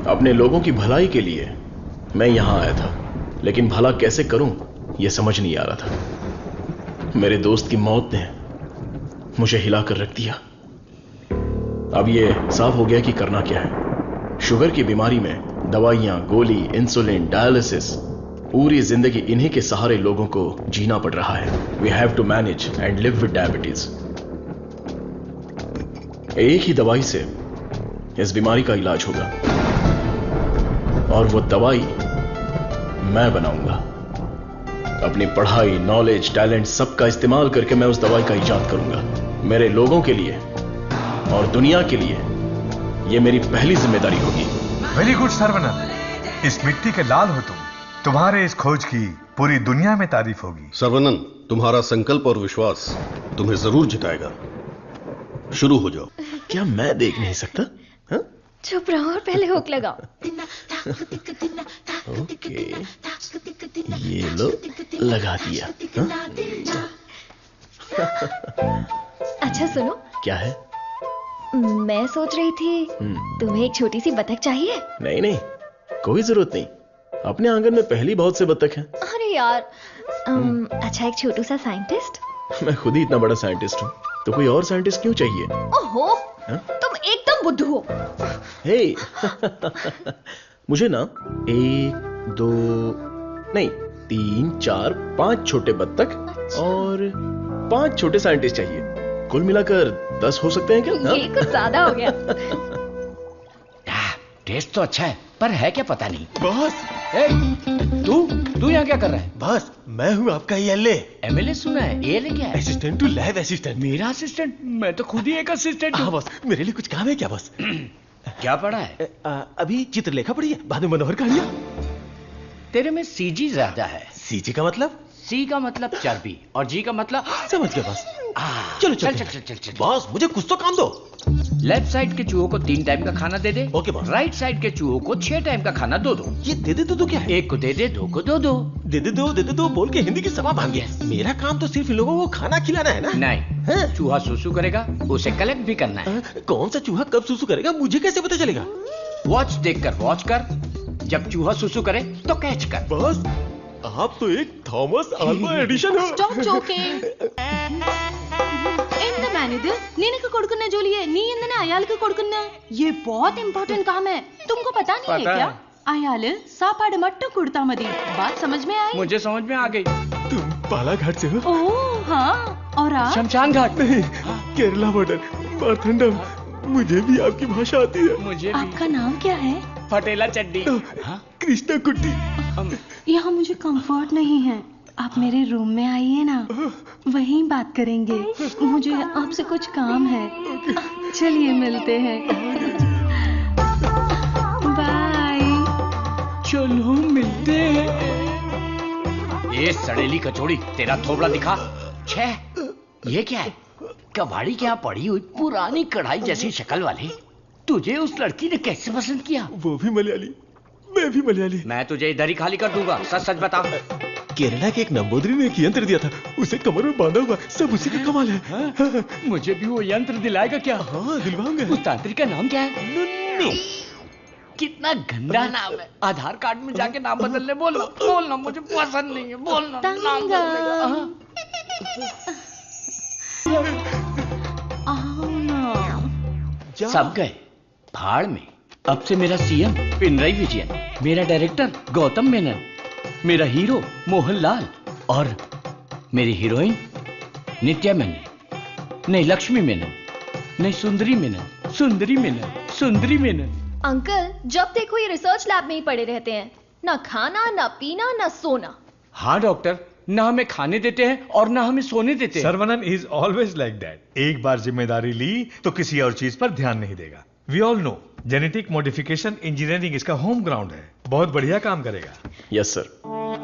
अपने लोगों की भलाई के लिए मैं यहां आया था, लेकिन भला कैसे करूं यह समझ नहीं आ रहा था। मेरे दोस्त की मौत ने मुझे हिलाकर रख दिया। अब यह साफ हो गया कि करना क्या है। शुगर की बीमारी में दवाइयां, गोली, इंसुलिन, डायलिसिस, पूरी जिंदगी इन्हीं के सहारे लोगों को जीना पड़ रहा है। We have to manage and live with diabetes. एक ही दवाई से इस बीमारी का इलाज होगा, और वो दवाई मैं बनाऊंगा। अपनी पढ़ाई, नॉलेज, टैलेंट सबका इस्तेमाल करके मैं उस दवाई का इजाद करूंगा। मेरे लोगों के लिए और दुनिया के लिए ये मेरी पहली जिम्मेदारी होगी। वेरी गुड सर्वनन, इस मिट्टी के लाल हो तुम। तुम्हारे इस खोज की पूरी दुनिया में तारीफ होगी। सर्वनन, तुम्हारा संकल्प और विश्वास तुम्हें जरूर जिताएगा। शुरू हो जाओ। क्या मैं देख नहीं सकता? चुप रहो और पहले हुक लगाओ। ओके, ये लो, लगा दिया। अच्छा सुनो। क्या है? मैं सोच रही थी तुम्हें एक छोटी सी बतख चाहिए। नहीं नहीं, कोई जरूरत नहीं। अपने आंगन में पहली बहुत से बतख हैं। अरे यार, अच्छा एक छोटू सा साइंटिस्ट। मैं खुद ही इतना बड़ा साइंटिस्ट हूँ, तो कोई और साइंटिस्ट क्यों चाहिए? ओहो, तुम एकदम बुद्धू हो। हे मुझे ना 1, 2 नहीं 3, 4, 5 छोटे बत्तख और 5 छोटे साइंटिस्ट चाहिए। कुल मिलाकर 10 हो सकते हैं क्या? ये कुछ ज्यादा हो गया। टेस्ट तो अच्छा है, पर है क्या पता नहीं। बॉस तू यहाँ क्या कर रहा है? बॉस मैं हूँ आपका एएलए। एमएलए सुना है, एएलए क्या है? Assistant to lab assistant. मेरा असिस्टेंट? मैं तो खुद ही एक असिस्टेंट हूँ। हाँ बॉस, मेरे लिए कुछ काम है क्या बॉस? क्या पढ़ा है? अभी चित्रलेखा पढ़ी है, बाद में मनोहर कहानियां। तेरे में सीजी ज्यादा है। सीजी का मतलब? सी का मतलब चर्बी और जी का मतलब समझ गया बॉस। चलो चल बॉस, मुझे कुछ तो काम दो। लेफ्ट साइड के चूहों को 3 टाइम का खाना दे दे। Okay boss. राइट साइड के चूहों को 6 टाइम का खाना दो। ये दे दे दो क्या है? एक को दे दे, 2 को दो। दे दे दो बोल के हिंदी की सभा भाग गया। मेरा काम तो सिर्फ इन लोगों को खाना खिलाना है ना? नहीं, चूहा सुसु करेगा, उसे कलेक्ट भी करना है। कौन सा चूहा कब सुसु करेगा मुझे कैसे पता चलेगा? वॉच देखकर वॉच कर, जब चूहा सुसु करे तो कैच कर। बॉस आप तो एक थॉमस अल्वा एडिशन हो। Stop joking. ఎంత మేనేది నేనకు కొడుకున్నా జోలి है నీ ఎందనే అయాలకు కొడుకున్నా ये बहुत इंपॉर्टेंट काम है, तुमको पता नहीं है क्या? अयाल सापाड़ मट्टू कुड़ता मदी, बात समझ में आई? मुझे समझ में आ गई। तुम बालाघाट से हो? ओह हाँ, और आप? शमशान घाट। नहीं, केरला बॉर्डर मारथंडम। मुझे भी आपकी भाषा आती है। मुझे भी। आपका नाम क्या है? फटेला चड्डी। कृष्णा कुट्टी। यहाँ मुझे कंफर्ट नहीं है, आप मेरे रूम में आइए ना, वहीं बात करेंगे। मुझे आपसे कुछ काम है। चलिए मिलते हैं। बाय। चलो मिलते हैं। ये सड़ेली कचौड़ी, तेरा थोबड़ा दिखा। छे, ये क्या है? कबाड़ी के यहाँ पड़ी हुई पुरानी कढ़ाई जैसी शक्ल वाली। तुझे उस लड़की ने कैसे पसंद किया? वो भी मलयाली, मैं भी मलयाली। मैं तुझे इधर ही खाली कर दूंगा, सच सच बता। केरला के एक नंबूदरी ने एक यंत्र दिया था, उसे कमर में बांधा हुआ, सब उसी का कमाल है। हाँ? मुझे भी वो यंत्र दिलाएगा क्या? हाँ दिलवाऊंगा। उस तांत्रिक का नाम क्या है? नुन्नू। कितना गंदा नाम है। आधार कार्ड में जाके नाम बदलने बोलना मुझे पसंद नहीं है। बोलना नाम बदलेगा। सब गए भाड़ में। अब से मेरा सीएम पिनराई विजयन, मेरा डायरेक्टर गौतम मेनन, मेरा हीरो मोहनलाल और मेरी हीरोइन नित्या मेनन। नहीं लक्ष्मी मेनन, नहीं सुंदरी मेनन, सुंदरी मेनन, सुंदरी मेनन। अंकल जब देखो ये रिसर्च लैब में ही पड़े रहते हैं, ना खाना ना पीना ना सोना। हाँ डॉक्टर, ना हमें खाने देते हैं और ना हमें सोने देते हैं। Saravanan is always like that. एक बार जिम्मेदारी ली तो किसी और चीज पर ध्यान नहीं देगा। We all know genetic modification engineering इसका होम ग्राउंड है, बहुत बढ़िया काम करेगा। Yes sir.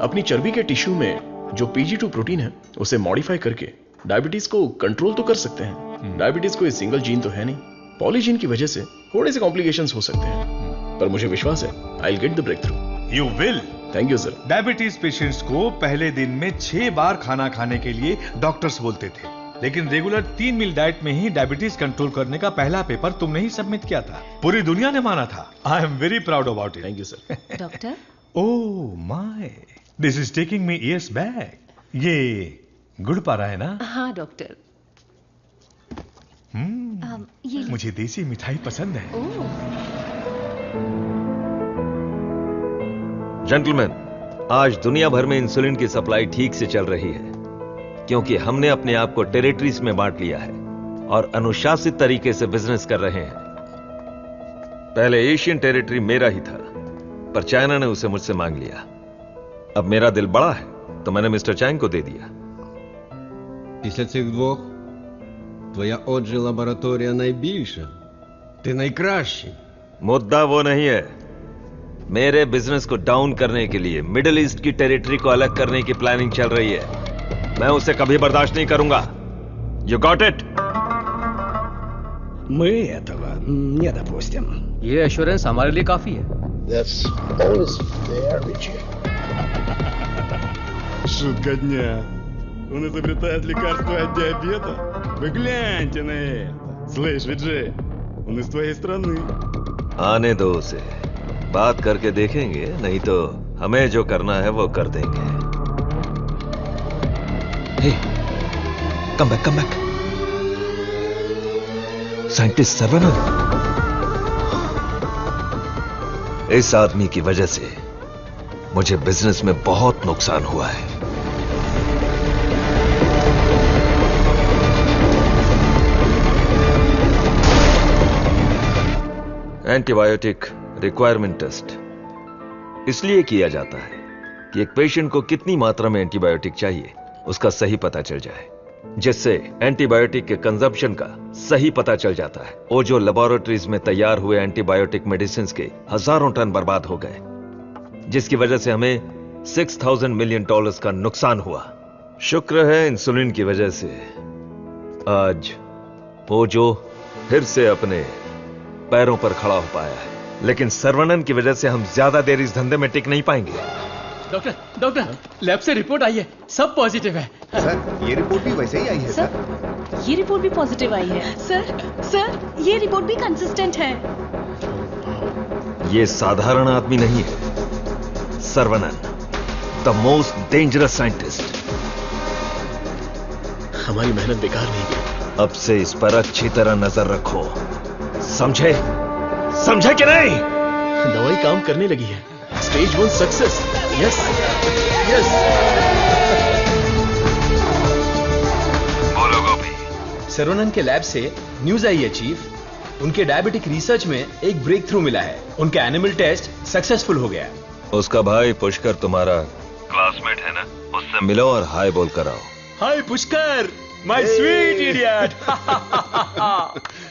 अपनी चर्बी के टिश्यू में जो PG2 प्रोटीन है उसे मॉडिफाई करके डायबिटीज को कंट्रोल तो कर सकते हैं। डायबिटीज कोई सिंगल जीन तो है नहीं, पॉलीजीन की वजह से थोड़े से कॉम्प्लिकेशंस हो सकते हैं, पर मुझे विश्वास है I will get the breakthrough. You will. Thank you sir. Diabetes patients को पहले दिन में 6 बार खाना खाने के लिए डॉक्टर्स बोलते थे, लेकिन रेगुलर 3 मील डाइट में ही डायबिटीज कंट्रोल करने का पहला पेपर तुमने ही सबमिट किया था। पूरी दुनिया ने माना था। आई am very proud about it. Thank you sir. Doctor oh my, this is taking me years back. ये गुड़ पारा है ना? हाँ डॉक्टर। ये मुझे देसी मिठाई पसंद है। जेंटलमैन, आज दुनिया भर में इंसुलिन की सप्लाई ठीक से चल रही है, क्योंकि हमने अपने आप को टेरिटरीज में बांट लिया है और अनुशासित तरीके से बिजनेस कर रहे हैं। पहले एशियन टेरिटरी मेरा ही था, पर चाइना ने उसे मुझसे मांग लिया। अब मेरा दिल बड़ा है तो मैंने मिस्टर चैंग को दे दिया। Після цих двох твоя отже лабораторія найбільша. Ти найкращий. मुद्दा वो नहीं है। मेरे बिजनेस को डाउन करने के लिए मिडिल ईस्ट की टेरिटरी को अलग करने की प्लानिंग चल रही है। मैं उसे कभी बर्दाश्त नहीं करूंगा। You got it? Мы этого не допустим. ये एश्योरेंस हमारे लिए काफी है। That's always fair, Richard. Шутка дня. Он изобретает лекарство от диабета? Вы гляньте на это. Слышь, Виджей, он из твоей страны. आने दो उसे, बात करके देखेंगे, नहीं तो हमें जो करना है वो कर देंगे। Hey, come back, come back. Scientist Saravanan. इस आदमी की वजह से मुझे बिजनेस में बहुत नुकसान हुआ है। एंटीबायोटिक रिक्वायरमेंट टेस्ट इसलिए किया जाता है कि एक पेशेंट को कितनी मात्रा में एंटीबायोटिक चाहिए उसका सही पता चल जाए, जिससे एंटीबायोटिक के कंजप्शन का सही पता चल जाता है। वो जो लेबोरेटरीज में तैयार हुए एंटीबायोटिक मेडिसिन के हजारों टन बर्बाद हो गए, जिसकी वजह से हमें $6,000 मिलियन का नुकसान हुआ। शुक्र है इंसुलिन की वजह से आज वो जो फिर से अपने पैरों पर खड़ा हो पाया है, लेकिन सर्वनन की वजह से हम ज्यादा देर इस धंधे में टिक नहीं पाएंगे। डॉक्टर, लैब से रिपोर्ट आई है, सब पॉजिटिव है। सर, ये रिपोर्ट भी वैसे ही आई है सर। ये रिपोर्ट भी पॉजिटिव आई है। सर, ये रिपोर्ट भी कंसिस्टेंट है। ये साधारण आदमी नहीं है, Saravanan, the most dangerous scientist. हमारी मेहनत बेकार नहीं गई। अब से इस पर अच्छी तरह नजर रखो, समझे? समझे कि नहीं? दवाई काम करने लगी है। Stage 1 success. यस। बोलो गोपी। सर्वनन के लैब से न्यूज आई है चीफ, उनके डायबिटिक रिसर्च में एक ब्रेक थ्रू मिला है। उनका एनिमल टेस्ट सक्सेसफुल हो गया। उसका भाई पुष्कर तुम्हारा क्लासमेट है ना, उससे मिलो और हाय बोल कर आओ। हाय पुष्कर, माय स्वीट इडियट।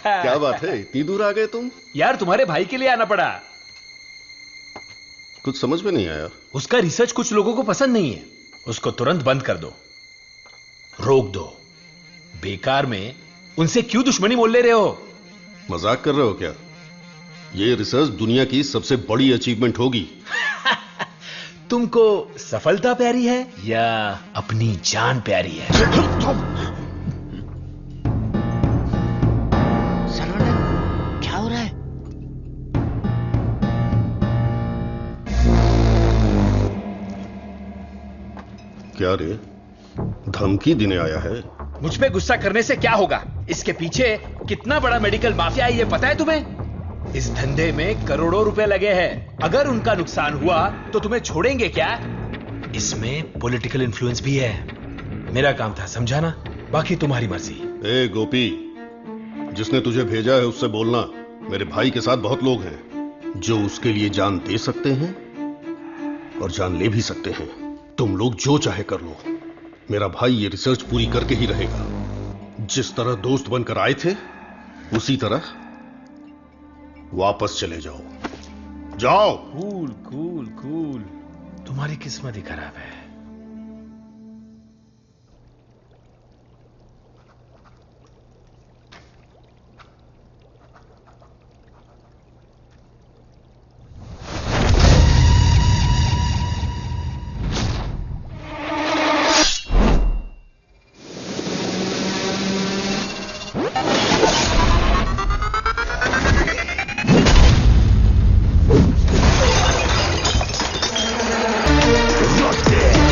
क्या बात है, इतनी दूर आ गए तुम? यार तुम्हारे भाई के लिए आना पड़ा। कुछ समझ में नहीं आया। उसका रिसर्च कुछ लोगों को पसंद नहीं है, उसको तुरंत बंद कर दो, रोक दो। बेकार में उनसे क्यों दुश्मनी मोल ले रहे हो? मजाक कर रहे हो क्या? ये रिसर्च दुनिया की सबसे बड़ी अचीवमेंट होगी। तुमको सफलता प्यारी है या अपनी जान प्यारी है? सर्वनन, क्या हो रहा है? क्या रे, धमकी देने आया है? मुझ पे गुस्सा करने से क्या होगा? इसके पीछे कितना बड़ा मेडिकल माफिया है ये पता है तुम्हें? इस धंधे में करोड़ों रुपए लगे हैं। अगर उनका नुकसान हुआ तो तुम्हें छोड़ेंगे क्या? इसमें पॉलिटिकल इन्फ्लुएंस भी है। मेरा काम था समझाना, बाकी तुम्हारी मर्जी। ए गोपी, जिसने तुझे भेजा है उससे बोलना मेरे भाई के साथ बहुत लोग हैं जो उसके लिए जान दे सकते हैं और जान ले भी सकते हैं। तुम लोग जो चाहे कर लो, मेरा भाई ये रिसर्च पूरी करके ही रहेगा। जिस तरह दोस्त बनकर आए थे उसी तरह वापस चले जाओ। जाओ। कूल कूल कूल, तुम्हारी किस्मत ही खराब है। Yeah.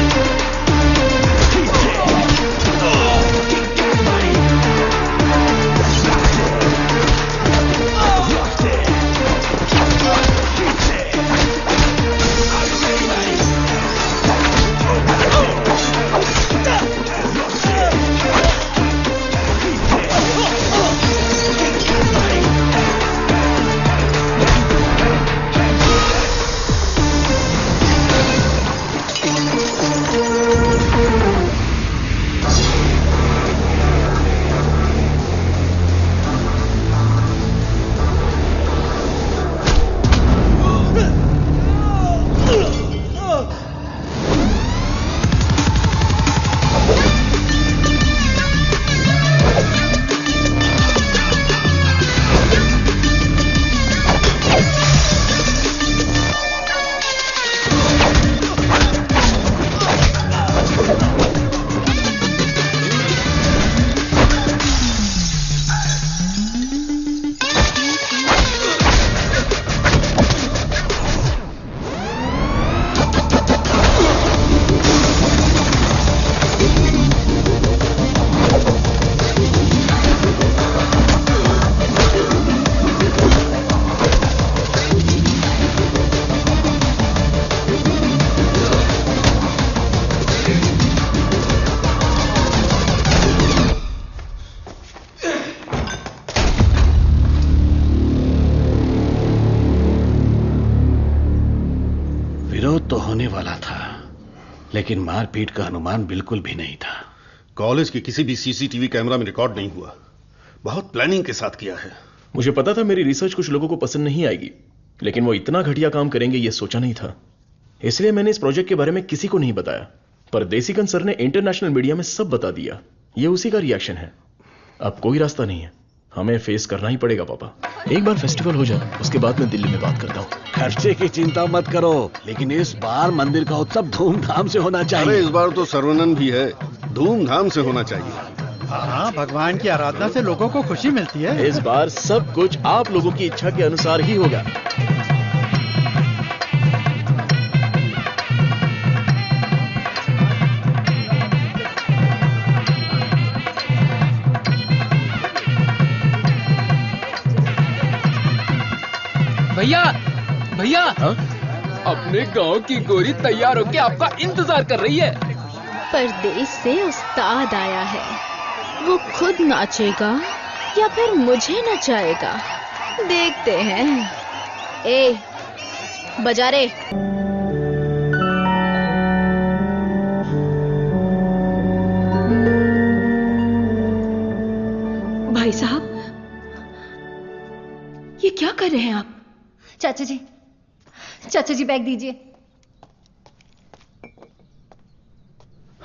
विरोध तो होने वाला था, लेकिन मारपीट का अनुमान बिल्कुल भी नहीं था। कॉलेज के किसी भी सीसीटीवी कैमरा में रिकॉर्ड नहीं हुआ। बहुत प्लानिंग के साथ किया है। मुझे पता था मेरी रिसर्च कुछ लोगों को पसंद नहीं आएगी, लेकिन वो इतना घटिया काम करेंगे ये सोचा नहीं था। इसलिए मैंने इस प्रोजेक्ट के बारे में किसी को नहीं बताया, पर देसिकन सर ने इंटरनेशनल मीडिया में सब बता दिया। ये उसी का रिएक्शन है। अब कोई रास्ता नहीं है, हमें फेस करना ही पड़ेगा पापा। एक बार फेस्टिवल हो जाए उसके बाद मैं दिल्ली में बात करता हूँ। खर्चे की चिंता मत करो, लेकिन इस बार मंदिर का उत्सव धूमधाम से होना चाहिए। अरे इस बार तो सर्वनन भी है, धूमधाम से होना चाहिए। हाँ, भगवान की आराधना से लोगों को खुशी मिलती है। इस बार सब कुछ आप लोगों की इच्छा के अनुसार ही होगा। भैया भैया, अपने गांव की गोरी तैयार होके आपका इंतजार कर रही है। परदेश से उस्ताद आया है, वो खुद नाचेगा या फिर मुझे नचाएगा, देखते हैं। ए, बजा रे। भाई साहब, ये क्या कर रहे हैं आप? चाचा जी बैग दीजिए।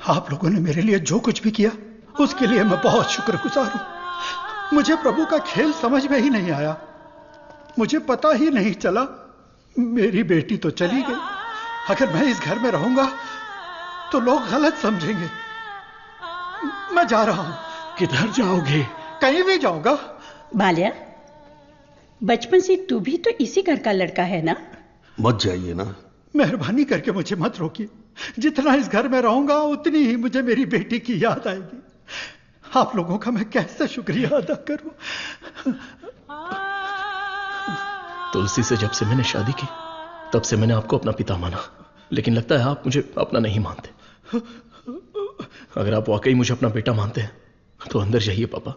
आप लोगों ने मेरे लिए जो कुछ भी किया उसके लिए मैं बहुत शुक्रगुजार हूं। मुझे प्रभु का खेल समझ में ही नहीं आया। मुझे पता ही नहीं चला। मेरी बेटी तो चली गई। अगर मैं इस घर में रहूंगा तो लोग गलत समझेंगे। मैं जा रहा हूं। किधर जाओगे? कहीं भी जाऊंगा। बाल्या, बचपन से तू भी तो इसी घर का लड़का है ना? मत जाइए ना। मेहरबानी करके मुझे मत रोकिए। जितना इस घर में रहूंगा उतनी ही मुझे मेरी बेटी की याद आएगी। आप लोगों का मैं कैसे शुक्रिया अदा करूं। तुलसी से जब से मैंने शादी की तब से मैंने आपको अपना पिता माना, लेकिन लगता है आप मुझे अपना नहीं मानते। अगर आप वाकई मुझे अपना बेटा मानते हैं तो अंदर जाइए पापा।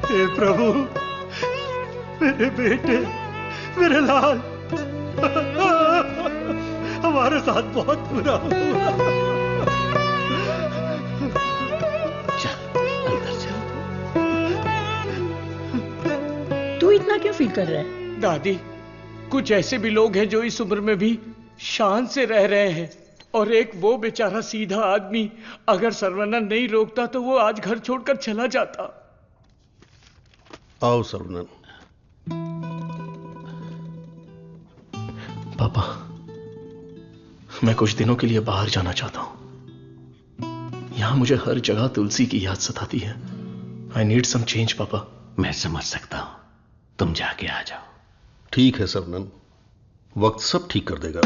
हे प्रभु, मेरे बेटे, मेरे लाल, हमारे साथ बहुत बुरा हुआ। तू इतना क्यों फील कर रहा है? दादी, कुछ ऐसे भी लोग हैं जो इस उम्र में भी शान से रह रहे हैं, और एक वो बेचारा सीधा आदमी, अगर सर्वनन नहीं रोकता तो वो आज घर छोड़कर चला जाता। आओ सर्वनन। पापा, मैं कुछ दिनों के लिए बाहर जाना चाहता हूं। यहां मुझे हर जगह तुलसी की याद सताती है। आई नीड सम चेंज पापा। मैं समझ सकता हूं, तुम जाके आ जाओ। ठीक है सर्वनन, वक्त सब ठीक कर देगा।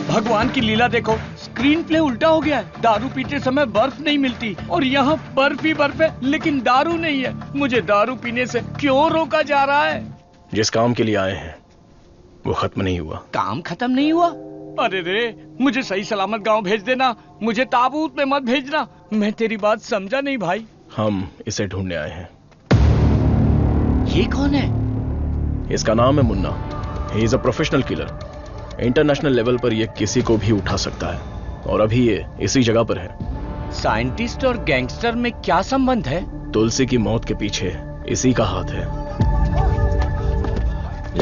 भगवान की लीला देखो, स्क्रीन प्ले उल्टा हो गया है। दारू पीते समय बर्फ नहीं मिलती और यहाँ बर्फ ही बर्फ है, लेकिन दारू नहीं है। मुझे दारू पीने से क्यों रोका जा रहा है? जिस काम के लिए आए हैं वो खत्म नहीं हुआ। काम खत्म नहीं हुआ? अरे रे, मुझे सही सलामत गांव भेज देना। मुझे ताबूत में मत भेजना। मैं तेरी बात समझा नहीं भाई। हम इसे ढूंढने आए हैं। ये कौन है? इसका नाम है Munna. He is a professional killer. International level पर ये किसी को भी उठा सकता है, और अभी ये इसी जगह पर है। साइंटिस्ट और गैंगस्टर में क्या संबंध है? तुलसी की मौत के पीछे इसी का हाथ है।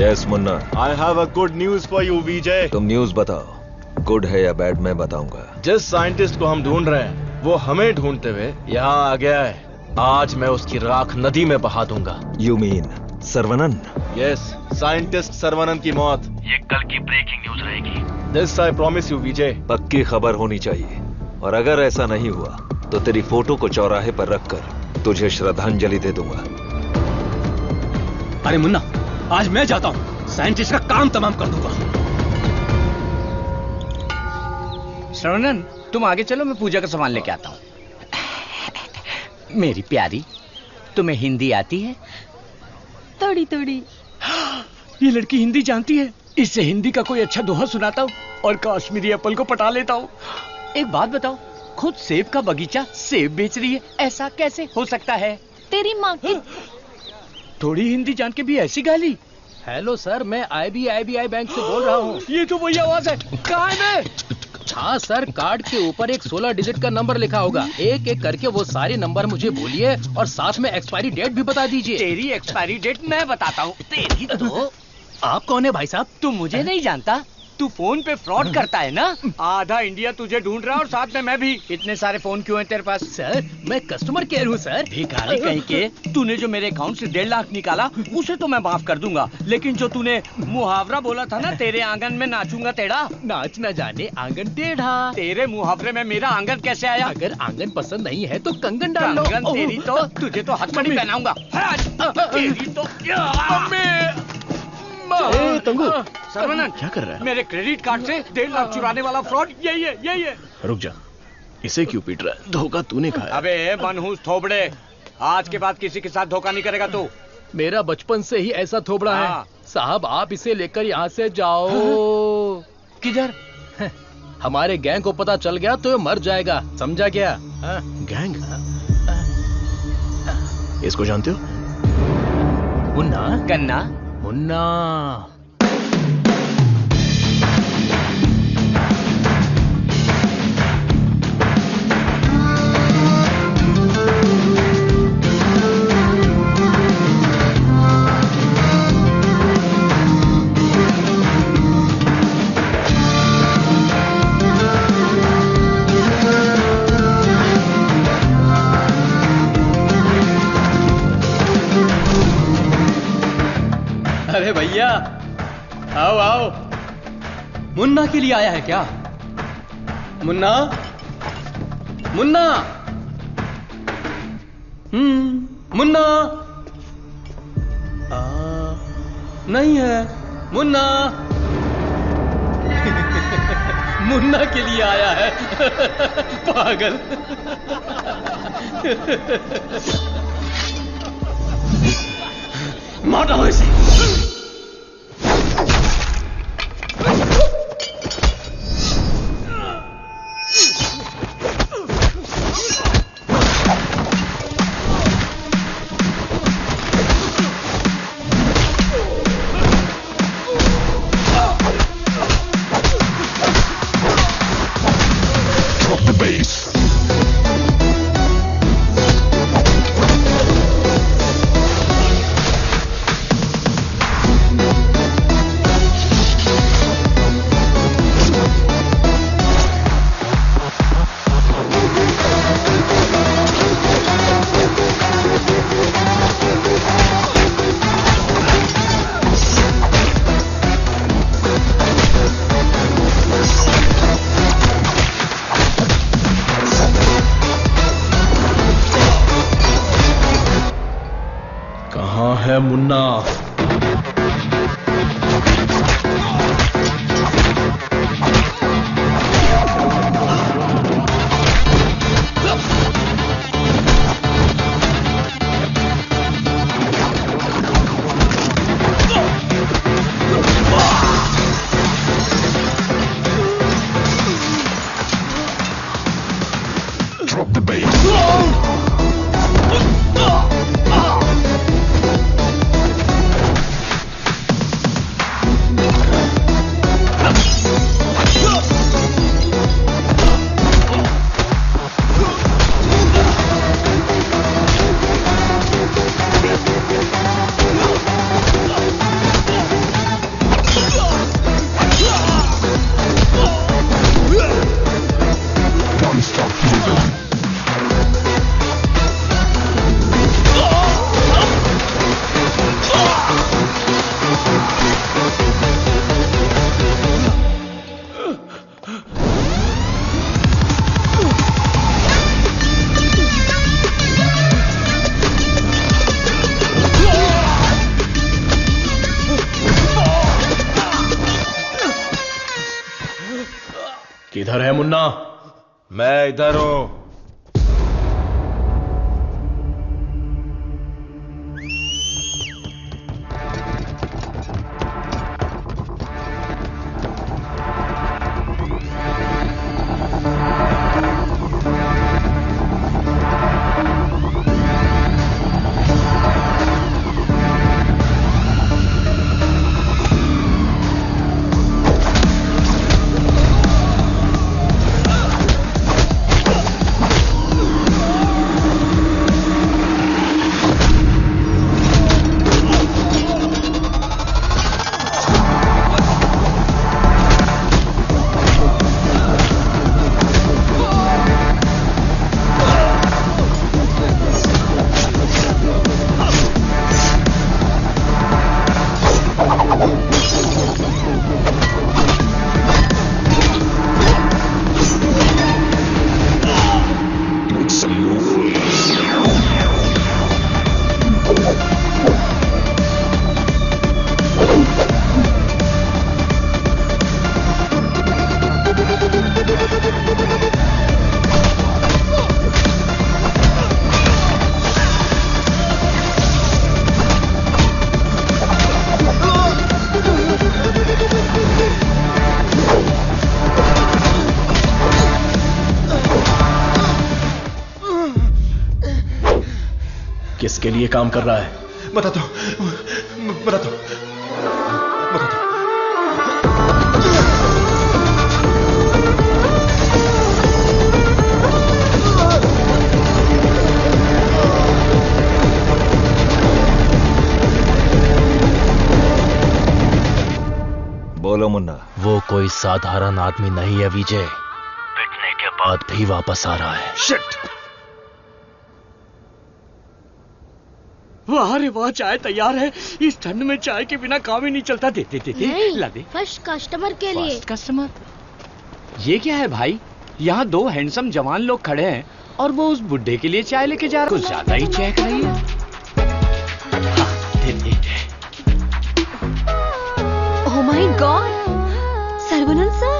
Yes Munna. I have a good news for you Vijay. तुम न्यूज बताओ, गुड है या बैड मैं बताऊंगा। जिस साइंटिस्ट को हम ढूंढ रहे हैं वो हमें ढूंढते हुए यहाँ आ गया है। आज मैं उसकी राख नदी में बहा दूंगा। You mean Saravanan? Yes, scientist Saravanan की मौत ये कल की ब्रेकिंग न्यूज रहेगी। दिस आई प्रॉमिस यू विजय। पक्की खबर होनी चाहिए, और अगर ऐसा नहीं हुआ तो तेरी फोटो को चौराहे पर रखकर तुझे श्रद्धांजलि दे दूंगा। अरे मुन्ना, आज मैं जाता हूं, साइंटिस्ट का काम तमाम कर दूंगा। श्रवणन, तुम आगे चलो, मैं पूजा का सामान लेके आता हूँ। मेरी प्यारी, तुम्हें हिंदी आती है? थोड़ी थोड़ी। ये लड़की हिंदी जानती है। इससे हिंदी का कोई अच्छा दोहा सुनाता हूँ और कश्मीरी एप्पल को पटा लेता हूँ। एक बात बताओ, खुद सेब का बगीचा सेब बेच रही है, ऐसा कैसे हो सकता है? तेरी माँ की। थोड़ी हिंदी जान के भी ऐसी गाली। हेलो सर, मैं IBI बैंक से बोल रहा हूँ। ये तो वही आवाज है। कहाँ है मैं? हाँ सर, कार्ड के ऊपर एक 16 डिजिट का नंबर लिखा होगा। एक एक करके वो सारे नंबर मुझे बोलिए और साथ में एक्सपायरी डेट भी बता दीजिए। तेरी एक्सपायरी डेट मैं बताता हूँ। तेरी तो। आप कौन है भाई साहब? तू मुझे नहीं जानता? तू फोन पे फ्रॉड करता है ना? आधा इंडिया तुझे ढूंढ रहा है और साथ में मैं भी। इतने सारे फोन क्यों हैं तेरे पास? सर, मैं कस्टमर केयर हूँ सर। भिखारी कहीं के। तूने जो मेरे अकाउंट से 1.5 लाख निकाला उसे तो मैं माफ कर दूंगा, लेकिन जो तूने मुहावरा बोला था ना, तेरे आंगन में नाचूंगा टेढ़ा, नाच न जाने आंगन टेढ़ा। तेरे मुहावरे में मेरा आंगन कैसे आया? अगर आंगन पसंद नहीं है तो कंगन डाल लो। कंगन तेरी तो, तुझे तो हथकड़ी पहनाऊंगा। तेरी तो। तंगू, सर्वनन, क्या कर रहा है? मेरे क्रेडिट कार्ड से 1.5 लाख चुराने वाला फ्रॉड यही है। रुक जा, इसे क्यों पीट रहा है? धोखा तूने खाया। अबे मनहूस थोबड़े, आज के बाद किसी के साथ धोखा नहीं करेगा तू। मेरा बचपन से ही ऐसा थोबड़ा है साहब। आप इसे लेकर यहाँ से जाओ। किधर? हमारे गैंग को पता चल गया तो ये मर जाएगा, समझा क्या? गैंग? इसको जानते हो? मुन्ना? गन्ना? मुन्ना। अरे भैया, आओ आओ। मुन्ना के लिए आया है क्या? मुन्ना, मुन्ना, मुन्ना। नहीं है मुन्ना। मुन्ना के लिए आया है। पागल। मार डालो इसे। किधर है मुन्ना? मैं इधर हूं। किसके लिए काम कर रहा है? बता दो। बोलो मुन्ना। वो कोई साधारण आदमी नहीं है विजय, पिटने के बाद भी वापस आ रहा है। शिट! वाह रे वाह, चाय तैयार है। इस ठंड में चाय के बिना काम ही नहीं चलता। दे ला दे। फर्स्ट कस्टमर के लिए। First customer? ये क्या है भाई? यहाँ दो हैंडसम जवान लोग खड़े हैं और वो उस बुड्ढे के लिए चाय लेके जा रहा है। कुछ ज्यादा ही चेक रही है। ओह माय गॉड, सर्वनंद सर,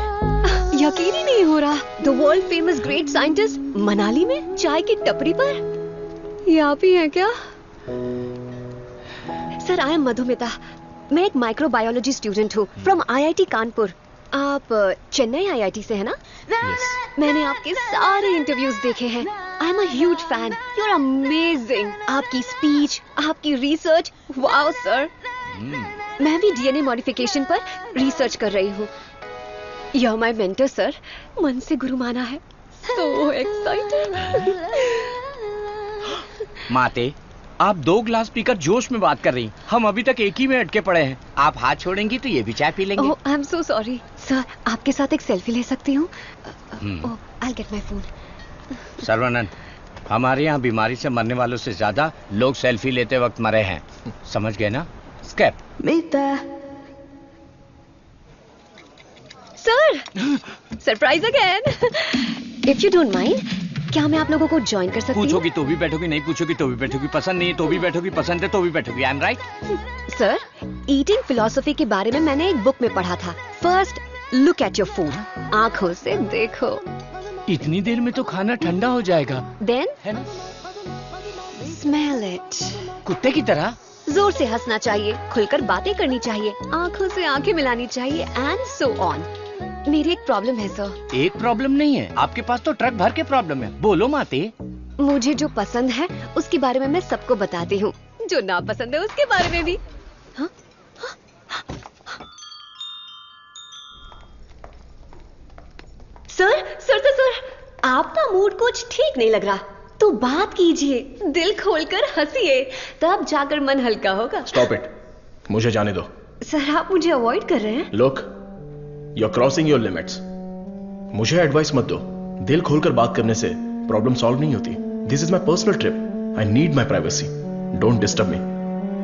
यकीन ही नहीं हो रहा। The world famous great scientist Manali में चाय की टपरी पर। ये आप ही हैं क्या? Sir, I M Madhumita. मैं एक माइक्रोबायोलॉजी स्टूडेंट हूँ फ्रॉम IIT कानपुर। आप चेन्नई IIT से है ना? Yes. मैंने आपके सारे इंटरव्यूज देखे हैं। I am a huge fan. You are amazing. आपकी स्पीच, आपकी रिसर्च, वाओ सर। मैं भी DNA मॉडिफिकेशन पर रिसर्च कर रही हूँ। You are my mentor sir. मन से गुरु माना है। So excited. माते, आप 2 ग्लास पीकर जोश में बात कर रही। हम अभी तक एक ही में अटके पड़े हैं। आप हाथ छोड़ेंगी तो ये भी चाय पी लेंगे। I am so sorry sir. आपके साथ एक सेल्फी ले सकती हूँ? I get my phone. Sarvanand, हमारे यहाँ बीमारी से मरने वालों से ज्यादा लोग सेल्फी लेते वक्त मरे हैं। समझ गए ना? स्कैप। Sir, surprise again. If you don't mind, क्या मैं आप लोगों को ज्वाइन कर सकती हूँ? पूछोगी तो भी बैठोगी, नहीं पूछोगी तो भी बैठोगी, पसंद नहीं है तो भी बैठोगी, पसंद है तो भी बैठोगी। I am right? Sir, eating philosophy के बारे में मैंने एक बुक में पढ़ा था। First look at your food, आंखों से देखो। इतनी देर में तो खाना ठंडा हो जाएगा। देन है ना? Smell it. कुत्ते की तरह जोर से हंसना चाहिए, खुलकर बातें करनी चाहिए, आंखों से आंखें मिलानी चाहिए, एंड सो ऑन। मेरी एक प्रॉब्लम है सर। एक प्रॉब्लम नहीं है, आपके पास तो ट्रक भर के प्रॉब्लम है। बोलो माते। मुझे जो पसंद है उसके बारे में मैं सबको बताती हूँ, जो ना पसंद है उसके बारे में भी। हाँ? सर, आपका मूड कुछ ठीक नहीं लग रहा, तो बात कीजिए, दिल खोलकर हंसिए, तब जाकर मन हल्का होगा। स्टॉप इट, मुझे जाने दो। सर, आप मुझे अवॉइड कर रहे हैं। Look, you are crossing your limits. मुझे एडवाइस मत दो। दिल खोलकर बात करने से प्रॉब्लम सॉल्व नहीं होती। This is my personal trip. I need my privacy. Don't disturb me.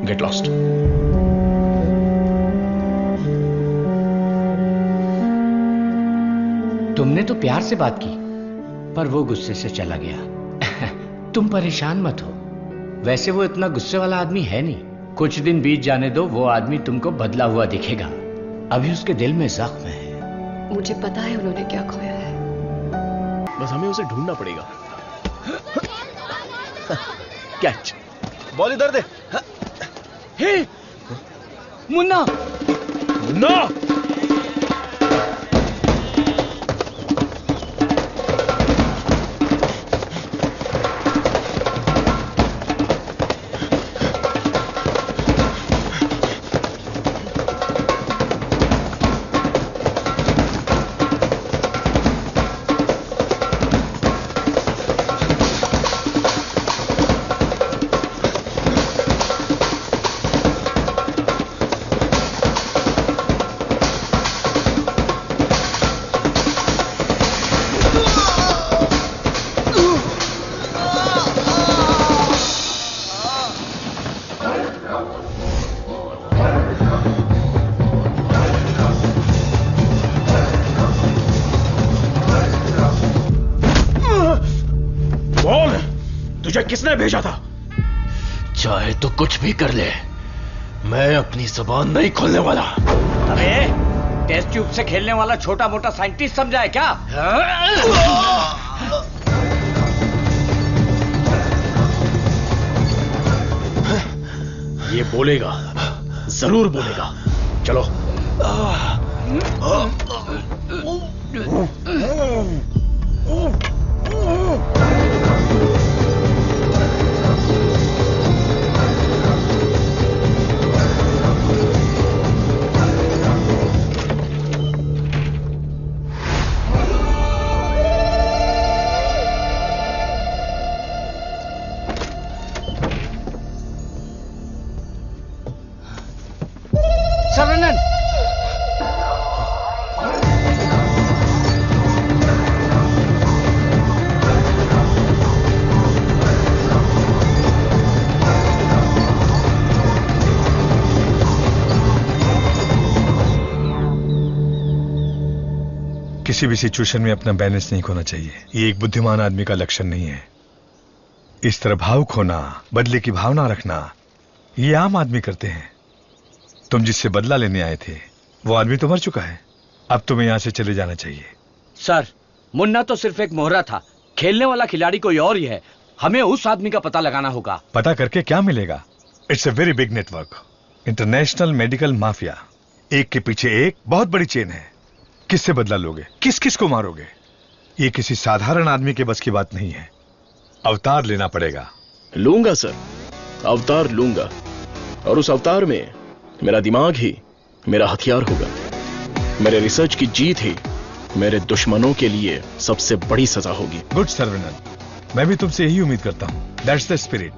Get lost. तुमने तो प्यार से बात की, पर वो गुस्से से चला गया। तुम परेशान मत हो। वैसे वो इतना गुस्से वाला आदमी है नहीं। कुछ दिन बीत जाने दो, वो आदमी तुमको बदला हुआ दिखेगा। अभी उसके दिल में जख्म है। मुझे पता है उन्होंने क्या खोया है। बस हमें उसे ढूंढना पड़ेगा। कैच, बॉल इधर दे। हे मुन्ना, मुन्ना! तुझे किसने भेजा था? चाहे तो कुछ भी कर ले, मैं अपनी जुबान नहीं खोलने वाला। अबे टेस्ट ट्यूब से खेलने वाला छोटा मोटा साइंटिस्ट समझा है क्या? ये बोलेगा, जरूर बोलेगा। चलो। सरवनन, किसी भी सिचुएशन में अपना बैलेंस नहीं खोना चाहिए। ये एक बुद्धिमान आदमी का लक्षण नहीं है। इस तरह भाव खोना, बदले की भावना रखना, ये आम आदमी करते हैं। तुम जिससे बदला लेने आए थे वो आदमी तो मर चुका है। अब तुम्हें यहां से चले जाना चाहिए। सर, मुन्ना तो सिर्फ एक मोहरा था, खेलने वाला खिलाड़ी कोई और ही है। हमें उस आदमी का पता लगाना होगा। पता करके क्या मिलेगा? It's a very big network, international medical mafia. एक के पीछे एक बहुत बड़ी चेन है। किससे बदला लोगे? किस किस को मारोगे? ये किसी साधारण आदमी के बस की बात नहीं है। अवतार लेना पड़ेगा। लूंगा सर, अवतार लूंगा, और उस अवतार में मेरा दिमाग ही मेरा हथियार होगा। मेरे रिसर्च की जीत ही मेरे दुश्मनों के लिए सबसे बड़ी सजा होगी। गुड सरवनन, मैं भी तुमसे यही उम्मीद करता हूं। That's the spirit.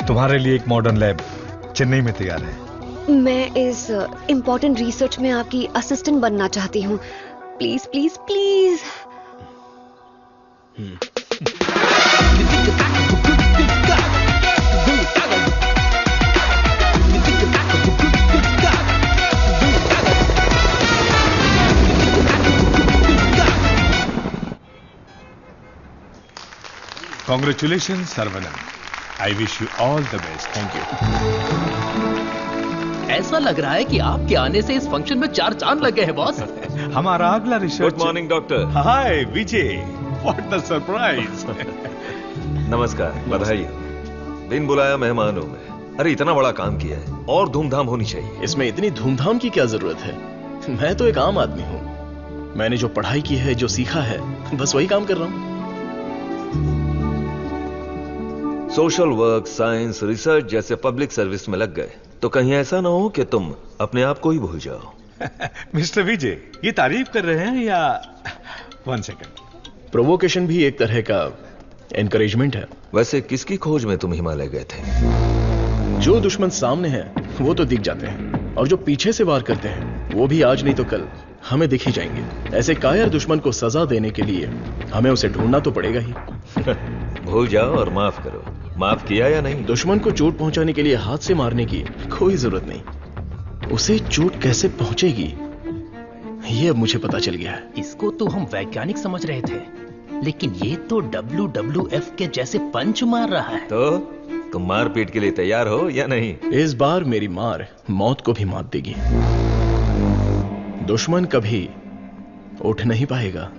तुम्हारे लिए एक मॉडर्न लैब चेन्नई में तैयार है। मैं इस इम्पोर्टेंट रिसर्च में आपकी असिस्टेंट बनना चाहती हूँ। Please please please. Congratulations, Saravanan. I wish you all the best. Thank you. ऐसा लग रहा है कि आपके आने से इस फंक्शन में 4 चांद लगे हैं बॉस। हमारा अगला research. Good morning doctor. Hi Vijay, what the surprise. नमस्कार, बधाई। बिन बुलाया मेहमान हूं मैं। अरे इतना बड़ा काम किया है और धूमधाम होनी चाहिए। इसमें इतनी धूमधाम की क्या जरूरत है? मैं तो एक आम आदमी हूं। मैंने जो पढ़ाई की है, जो सीखा है, बस वही काम कर रहा हूं। सोशल वर्क, साइंस, रिसर्च जैसे पब्लिक सर्विस में लग गए तो कहीं ऐसा ना हो कि तुम अपने आप को ही भूल जाओ। मिस्टर विजय, ये तारीफ कर रहे हैं या 1 सेकंड? प्रोवोकेशन भी एक तरह का एनकरेजमेंट है। वैसे किसकी खोज में तुम हिमालय गए थे? जो दुश्मन सामने हैं वो तो दिख जाते हैं, और जो पीछे से वार करते हैं वो भी आज नहीं तो कल हमें दिख ही जाएंगे। ऐसे कायर दुश्मन को सजा देने के लिए हमें उसे ढूंढना तो पड़ेगा ही। भूल जाओ और माफ करो। माफ किया या नहीं? दुश्मन को चोट पहुंचाने के लिए हाथ से मारने की कोई जरूरत नहीं। उसे चोट कैसे पहुंचेगी ये अब मुझे पता चल गया है। इसको तो हम वैज्ञानिक समझ रहे थे, लेकिन ये तो WWF के जैसे पंच मार रहा है। तो तुम मारपीट के लिए तैयार हो या नहीं? इस बार मेरी मार मौत को भी मात देगी। दुश्मन कभी उठ नहीं पाएगा।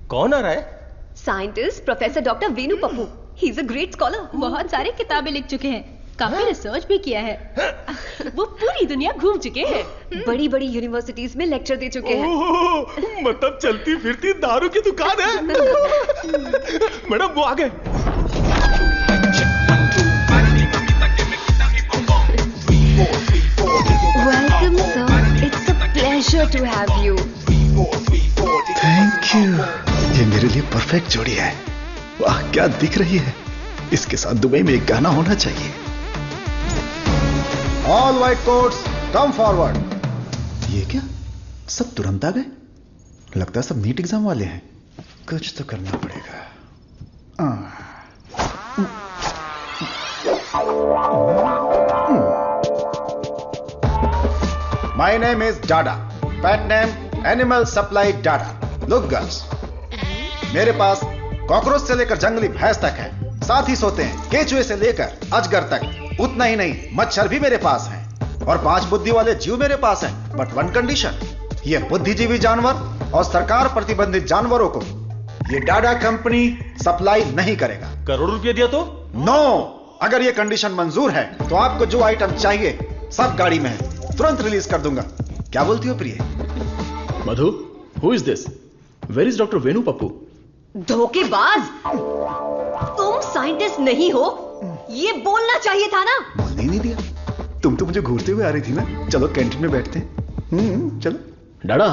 कौन आ रहा है? Scientist professor doctor Venu Pappu. He is a great scholar. बहुत सारी किताबें लिख चुके हैं, काफी रिसर्च भी किया है। वो पूरी दुनिया घूम चुके हैं, बड़ी बड़ी यूनिवर्सिटीज में लेक्चर दे चुके हैं। मतलब चलती फिरती दारू की दुकान है। मैडम वो आ गए। Welcome sir, it's a pleasure to have you. Thank you. ये मेरे लिए परफेक्ट जोड़ी है। वाह क्या दिख रही है। इसके साथ दुबई में एक गाना होना चाहिए। All white quotes come forward. ये क्या, सब तुरंत आ गए? लगता है सब नीट एग्जाम वाले हैं। कुछ तो करना पड़ेगा। My name is Dada, pet name animal supply Dada. Look girls, मेरे पास कॉकरोच से लेकर जंगली भैंस तक है, साथ ही सोते हैं केचुए से लेकर अजगर तक। उतना ही नहीं, मच्छर भी मेरे पास हैं और 5 बुद्धि वाले जीव मेरे पास हैं। बट वन कंडीशन, ये बुद्धिजीवी जानवर और सरकार प्रतिबंधित जानवरों को ये डाडा कंपनी सप्लाई नहीं करेगा। करोड़ रुपया दिया तो? नो, अगर ये कंडीशन मंजूर है तो आपको जो आइटम चाहिए सब गाड़ी में है, तुरंत रिलीज कर दूंगा। क्या बोलती हो प्रिय? Madhu, who is this? Where is doctor Venu Pappu? धोखेबाज, तुम साइंटिस्ट नहीं हो, ये बोलना चाहिए था ना। बोलने ही नहीं दिया। तुम तो मुझे घूरते हुए आ रही थी ना। चलो कैंटीन में बैठते हैं। चलो। डाडा,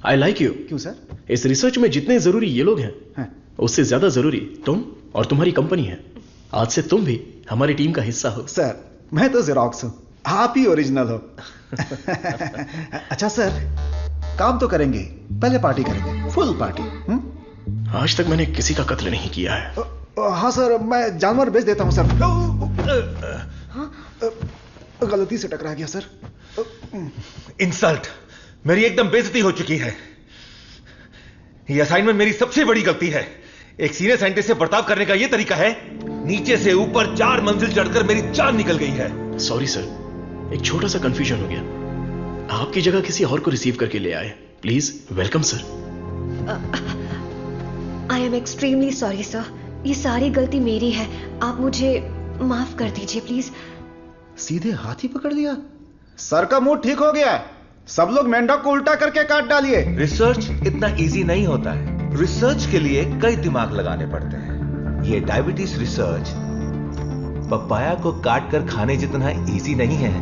आई लाइक यू। क्यों सर? इस रिसर्च में जितने जरूरी ये लोग हैं, उससे ज्यादा जरूरी तुम और तुम्हारी कंपनी है। आज से तुम भी हमारी टीम का हिस्सा हो। सर, मैं तो जेरोक्स हूं, आप ही ओरिजिनल हो। अच्छा सर, काम तो करेंगे, पहले पार्टी करेंगे, फुल पार्टी। आज तक मैंने किसी का कत्ल नहीं किया है। हाँ सर, मैं जानवर बेच देता हूं सर। गलती से टकरा गया सर। इंसल्ट, मेरी एकदम बेइज्जती हो चुकी है। यह असाइनमेंट मेरी सबसे बड़ी गलती है। एक सीनियर साइंटिस्ट से बर्ताव करने का यह तरीका है? नीचे से ऊपर 4 मंजिल चढ़कर मेरी जान निकल गई है। सॉरी सर, एक छोटा सा कंफ्यूजन हो गया। आपकी जगह किसी और को रिसीव करके ले आए। Please welcome sir. I am extremely sorry sir, ये सारी गलती मेरी है, आप मुझे माफ कर दीजिए प्लीज। सीधे हाथ ही पकड़ लिया। सर का मूड ठीक हो गया है, सब लोग मेंढक को उल्टा करके काट डालिए। रिसर्च इतना इजी नहीं होता है। रिसर्च के लिए कई दिमाग लगाने पड़ते हैं। ये डायबिटीज रिसर्च पपाया को काट कर खाने जितना इजी नहीं है।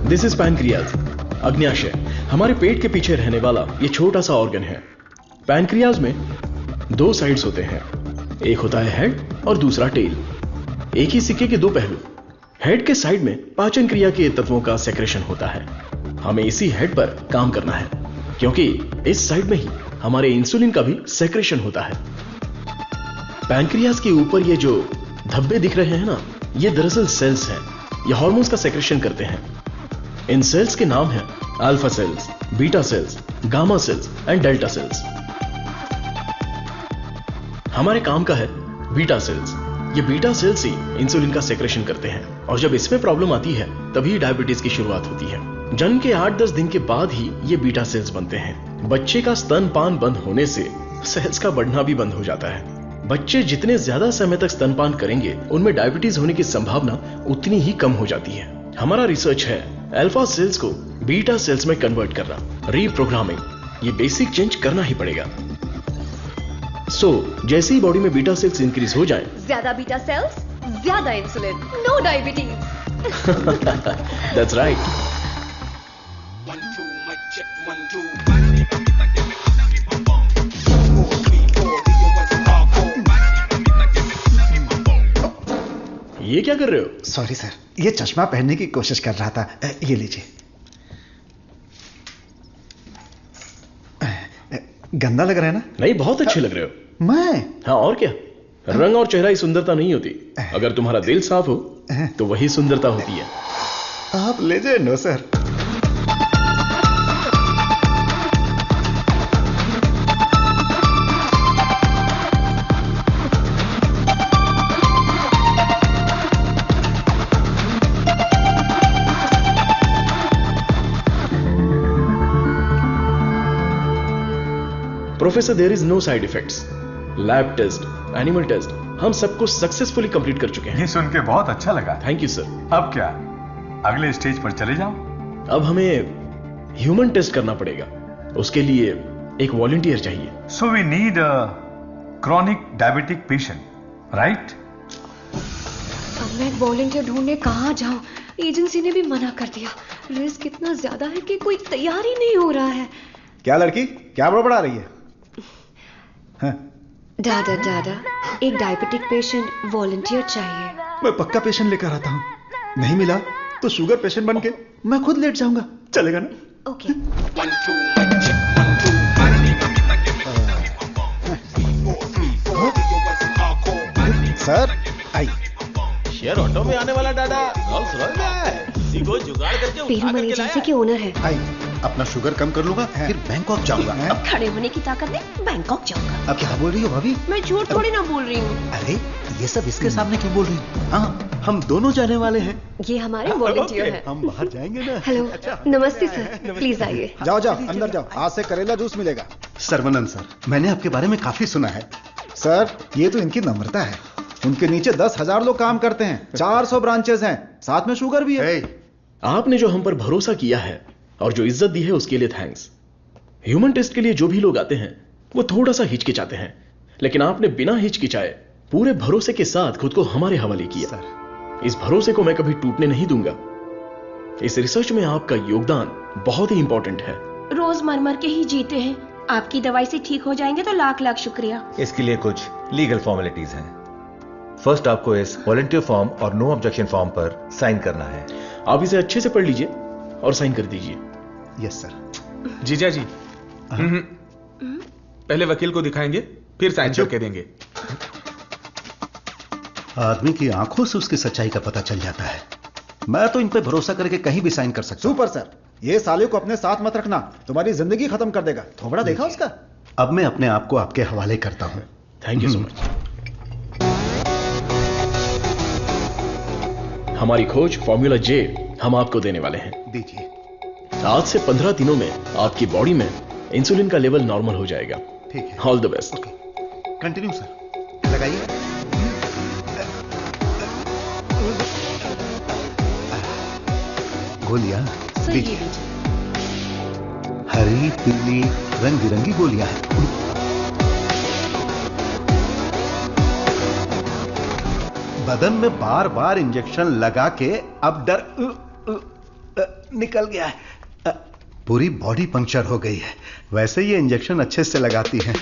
दिस इज पैनक्रियाज, अग्न्याशय, हमारे पेट के पीछे रहने वाला ये छोटा सा ऑर्गन है। पैनक्रियाज में 2 साइड्स होते हैं, एक होता है हेड और दूसरा टेल। एक ही सिक्के के 2 पहलू। हेड के साइड में पाचन क्रिया के तत्वों का सेक्रेशन होता है। हमें इसी हेड पर काम करना है, क्योंकि इस साइड में ही हमारे इंसुलिन का भी सेक्रेशन होता है। पैनक्रियाज के ऊपर ये जो धब्बे दिख रहे हैं ना, ये दरअसल सेल्स हैं। ये हार्मोन्स का सेक्रेशन करते हैं। इन सेल्स के नाम हैं alpha cells, beta cells, gamma cells and delta cells. हमारे काम का है बीटा सेल्स। ये बीटा सेल्स ही इंसुलिन का सेक्रेशन करते हैं, और जब इसमें प्रॉब्लम आती है तभी डायबिटीज की शुरुआत होती है। जन्म के 8-10 दिन के बाद ही ये बीटा सेल्स बनते हैं। बच्चे का स्तनपान बंद होने से सेल्स का बढ़ना भी बंद हो जाता है। बच्चे जितने ज्यादा समय तक स्तनपान करेंगे, उनमें डायबिटीज होने की संभावना उतनी ही कम हो जाती है। हमारा रिसर्च है अल्फा सेल्स को बीटा सेल्स में कन्वर्ट करना, रीप्रोग्रामिंग। ये बेसिक चेंज करना ही पड़ेगा। जैसे ही बॉडी में बीटा सेल्स इंक्रीज हो जाएं, ज्यादा बीटा सेल्स, ज्यादा insulin, no diabetes. That's right. ये क्या कर रहे हो? सॉरी सर, ये चश्मा पहनने की कोशिश कर रहा था। ये लीजिए। गंदा लग रहा है ना? नहीं, बहुत अच्छे लग रहे हो। मैं? हाँ, और क्या। रंग और चेहरा ही सुंदरता नहीं होती, अगर तुम्हारा दिल साफ हो तो वही सुंदरता होती है। आप लेजेंड हो sir. Professor, there is no side effects. Lab test, animal test, हम सबको सक्सेसफुली कंप्लीट कर चुके हैं। ये सुन के बहुत अच्छा लगा। Thank you sir. अब क्या, अगले स्टेज पर चले जाओ? अब हमें ह्यूमन टेस्ट करना पड़ेगा, उसके लिए एक वॉलंटियर चाहिए। So we need a chronic diabetic patient, right? अब मैं वॉलंटियर ढूंढने कहाँ जाऊं? एजेंसी ने भी मना कर दिया। रिस्क इतना ज्यादा है कि कोई तैयार ही नहीं हो रहा है। क्या लड़की, क्या बड़बड़ा रही है? हाँ? दादा दादा, एक डायबिटिक पेशेंट वॉलंटियर चाहिए। मैं पक्का पेशेंट लेकर आता हूँ, नहीं मिला तो शुगर पेशेंट बन के मैं खुद लेट जाऊंगा, चलेगा ना? Okay. Sir I. Share auto में आने वाला डाडा रोल्स रॉयस में आया है। इसी को जुगाड़ करके पेरूमल एजेंसी के ओनर है। आई, अपना शुगर कम कर लूंगा, फिर बैंकॉक जाऊंगा। अब खड़े होने की ताकत में बैंकॉक जाऊंगा। अब क्या बोल रही हो भाभी? मैं झूठ थोड़ी ना बोल रही हूँ। अरे ये सब इसके सामने क्यों बोल रही हो? हाँ, हम दोनों जाने वाले हैं। ये हमारे वॉलंटियर हैं। हम बाहर जाएंगे ना। हेलो, नमस्ते सर, प्लीज आइए। जाओ जाओ, अंदर जाओ, आज से करेला जूस मिलेगा। सर्वनंद सर, मैंने आपके बारे में काफी सुना है। सर, ये तो इनकी नम्रता है। उनके नीचे 10,000 लोग काम करते हैं, 400 ब्रांचेस हैं, साथ में शुगर भी है। आपने जो हम पर भरोसा किया है और जो इज्जत दी है उसके लिए थैंक्स। ह्यूमन टेस्ट के लिए जो भी लोग आते हैं वो थोड़ा सा हिचकिचाते हैं, लेकिन आपने बिना हिचकिचाए पूरे भरोसे के साथ खुद को हमारे हवाले किया। इस भरोसे को मैं कभी टूटने नहीं दूंगा। इस रिसर्च में आपका योगदान बहुत ही इंपॉर्टेंट है। रोज मर मर के ही जीते हैं, आपकी दवाई से ठीक हो जाएंगे तो लाख लाख शुक्रिया। इसके लिए कुछ लीगल फॉर्मेलिटीज हैं। फर्स्ट आपको इस वॉलंटियर फॉर्म और नो ऑब्जेक्शन फॉर्म पर साइन करना है। आप इसे अच्छे से पढ़ लीजिए और साइन कर दीजिए। Yes sir. जीजा जी, पहले वकील को दिखाएंगे, फिर साइन करके देंगे। आदमी की आंखों से उसकी सच्चाई का पता चल जाता है। मैं तो इन पे भरोसा करके कहीं भी साइन कर सकता हूं। सुपर सर, ये साले को अपने साथ मत रखना, तुम्हारी जिंदगी खत्म कर देगा। थोबड़ा देखा उसका? अब मैं अपने आप को आपके हवाले करता हूं। Thank you so much. हमारी खोज फॉर्मूला जे हम आपको देने वाले हैं। दीजिए। आज से 15 दिनों में आपकी बॉडी में इंसुलिन का लेवल नॉर्मल हो जाएगा। ठीक है। All the best. Continue sir, लगाइए। गोलियां दीजिए। हरी, पीली, रंग बिरंगी गोलियां हैं। बदन में बार बार इंजेक्शन लगा के अब डर निकल गया है। पूरी बॉडी पंक्चर हो गई है। वैसे ये इंजेक्शन अच्छे से लगाती हैं।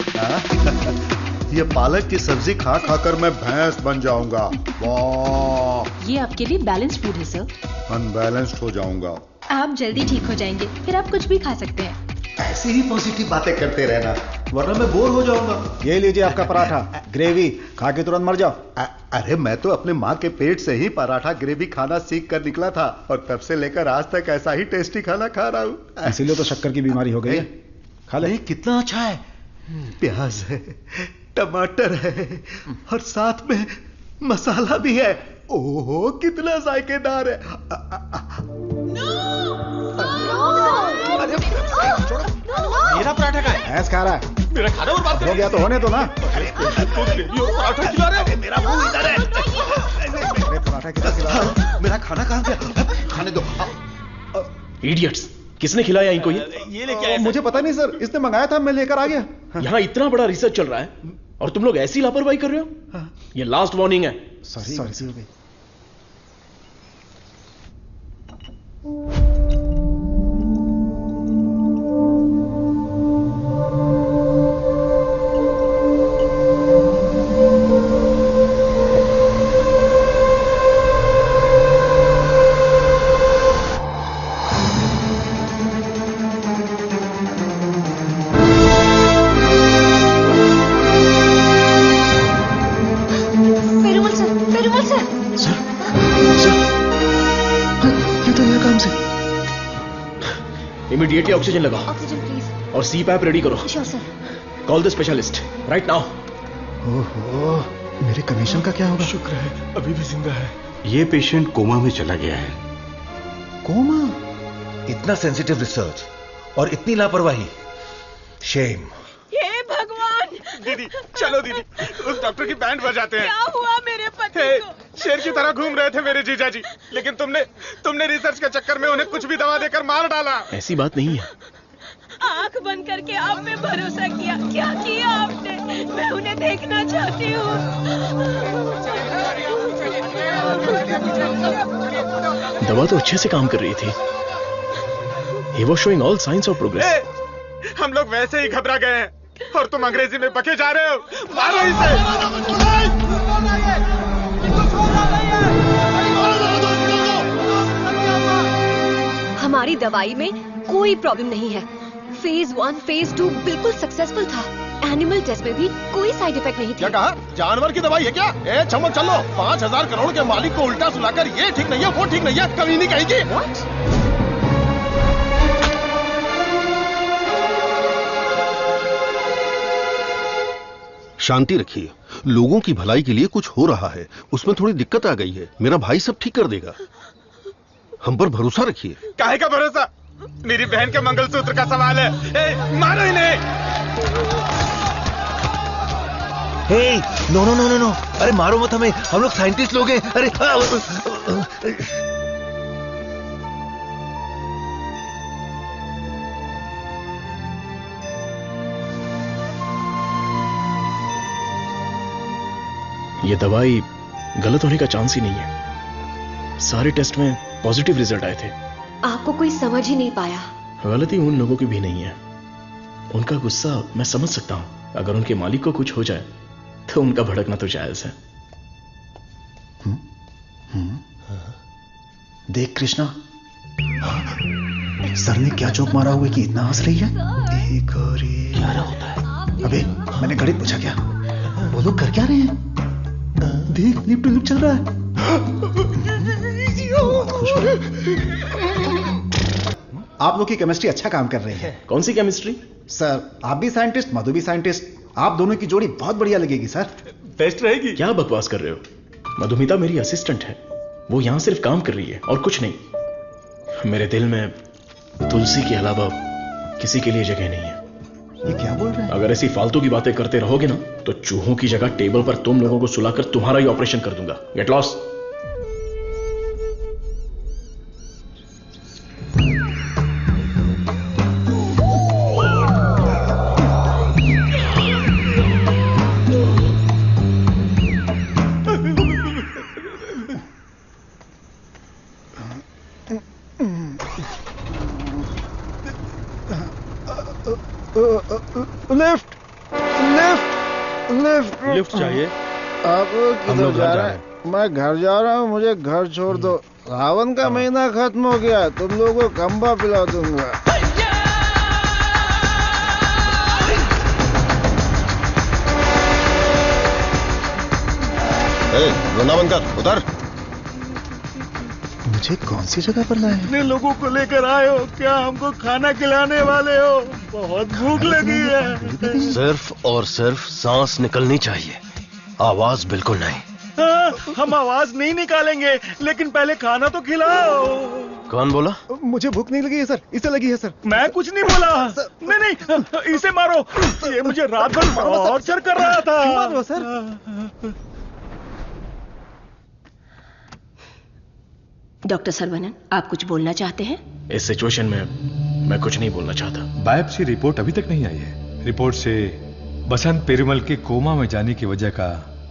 ये पालक की सब्जी खा खाकर मैं भैंस बन जाऊंगा। वाह, ये आपके लिए बैलेंस फूड है सर। अनबैलेंस्ड हो जाऊंगा। आप जल्दी ठीक हो जाएंगे, फिर आप कुछ भी खा सकते हैं। ऐसी ही पॉजिटिव बातें करते रहना, वरना मैं बोर हो जाऊंगा। ये लीजिए आपका पराठा, ग्रेवी खा के तुरंत मर जाओ। अरे मैं तो अपने माँ के पेट से ही पराठा ग्रेवी खाना सीख कर निकला था, और तब से लेकर आज तक ऐसा ही टेस्टी खाना खा रहा हूँ। इसीलिए तो शक्कर की बीमारी हो गई है। खा ले। कितना अच्छा है। प्याज है, टमाटर है, और साथ में मसाला भी है। ओहो, कितना जायकेदार है। मेरा पराठा का है। भैंस खा रहा है। मेरा खाना बर्बाद हो गया तो होने दो ना। पराठा खिला रहे हैं। मेरा मुंह इधर है। मेरे पराठा किधर खिला? मेरा खाना कहाँ गया? खाने दो। इडियट्स, किसने खिलाया इनको ये लेके आया? मुझे पता नहीं सर, इसने मंगाया था, मैं लेकर आ गया। यहाँ इतना बड़ा रिसर्च चल रहा है और तुम लोग ऐसी लापरवाही कर रहे हो। ये लास्ट वार्निंग है। सॉरी। इमीडिएटली ऑक्सीजन लगाओ। Oxygen please. और CPAP रेडी करो। Sure sir. Call the specialist right now. ओहो, मेरे कमीशन का क्या होगा? शुक्र है अभी भी जिंदा है। ये पेशेंट कोमा में चला गया है। कोमा? इतना सेंसिटिव रिसर्च और इतनी लापरवाही। शेम। हे दीदी चलो दीदी, उस डॉक्टर की बैंड बजाते हैं। क्या हुआ मेरे पति को? शेर की तरह घूम रहे थे मेरे जीजा जी, लेकिन तुमने रिसर्च के चक्कर में उन्हें कुछ भी दवा देकर मार डाला। ऐसी बात नहीं है। आंख बंद करके आप पे भरोसा किया, क्या किया आपने? मैं उन्हें देखना चाहती हूँ। दवा तो अच्छे से काम कर रही थी। He was showing all signs of progress. हम लोग वैसे ही घबरा गए हैं और तुम अंग्रेजी में बके जा रहे हो। मारो इसे। हमारी दवाई में कोई प्रॉब्लम नहीं है। फेज 1, फेज 2 बिल्कुल सक्सेसफुल था। एनिमल टेस्ट में भी कोई साइड इफेक्ट नहीं क्या थी। कहा? जानवर की दवाई है क्या? ए चमक चलो, 5,000 करोड़ के मालिक को उल्टा सुलाकर ये ठीक नहीं है, वो ठीक नहीं है, कभी नहीं कहेगी। शांति रखिए, लोगों की भलाई के लिए कुछ हो रहा है, उसमें थोड़ी दिक्कत आ गई है, मेरा भाई सब ठीक कर देगा, हम पर भरोसा रखिए। काहे का भरोसा? मेरी बहन के मंगलसूत्र का सवाल है। मारो इन्हें। No no no no no, अरे मारो मत हमें, हम लोग साइंटिस्ट लोग हैं। अरे ये दवाई गलत होने का चांस ही नहीं है। सारे टेस्ट में पॉजिटिव रिजल्ट आए थे। आपको कोई समझ ही नहीं पाया। गलती उन लोगों की भी नहीं है। उनका गुस्सा मैं समझ सकता हूं। अगर उनके मालिक को कुछ हो जाए तो उनका भड़कना तो जायज है। देख कृष्णा, सर ने क्या जोक मारा हुआ कि इतना हंस रही है? एक और एक। क्या होता है? अबे मैंने गणित पूछा क्या? वो लोग कर क्या रहे हैं? देख लिप टू लिप चल रहा है। आप लोग की केमिस्ट्री अच्छा काम कर रही है। कौन सी केमिस्ट्री? सर आप भी साइंटिस्ट, मधु भी साइंटिस्ट, आप दोनों की जोड़ी बहुत बढ़िया लगेगी सर। बेस्ट रहेगी। क्या बकवास कर रहे हो? मधुमिता मेरी असिस्टेंट है, वो यहां सिर्फ काम कर रही है और कुछ नहीं। मेरे दिल में तुलसी के अलावा किसी के लिए जगह नहीं है। ये क्या बोल रहे हैं? अगर ऐसी फालतू की बातें करते रहोगे ना तो चूहों की जगह टेबल पर तुम लोगों को सुलाकर तुम्हारा ही ऑपरेशन कर दूंगा। Get lost. Lift lift lift lift चाहिए? आप किधर जा रहे हैं? मैं घर जा रहा हूँ, मुझे घर छोड़ दो। सावन का महीना खत्म हो गया, तुम लोगों को खंबा पिला दूंगा। वृंदावन कर, उतर। मुझे कौन सी जगह पर लाए? इतने लोगों को लेकर आए हो, क्या हमको खाना खिलाने वाले हो? बहुत भूख लगी है। सिर्फ और सिर्फ सांस निकलनी चाहिए, आवाज बिल्कुल नहीं। हम आवाज नहीं निकालेंगे, लेकिन पहले खाना तो खिलाओ। कौन बोला? मुझे भूख नहीं लगी है सर, इसे लगी है सर। मैं कुछ नहीं बोला। नहीं, इसे मारो, ये मुझे रात भर टॉर्चर कर रहा था। मारो सर। डॉक्टर सरवनन, आप कुछ बोलना चाहते हैं? इस सिचुएशन में मैं कुछ नहीं बोलना चाहता। बायोप्सी रिपोर्ट अभी तक नहीं आई है। रिपोर्ट से बसंत पेरुमल के कोमा में जाने की वजह का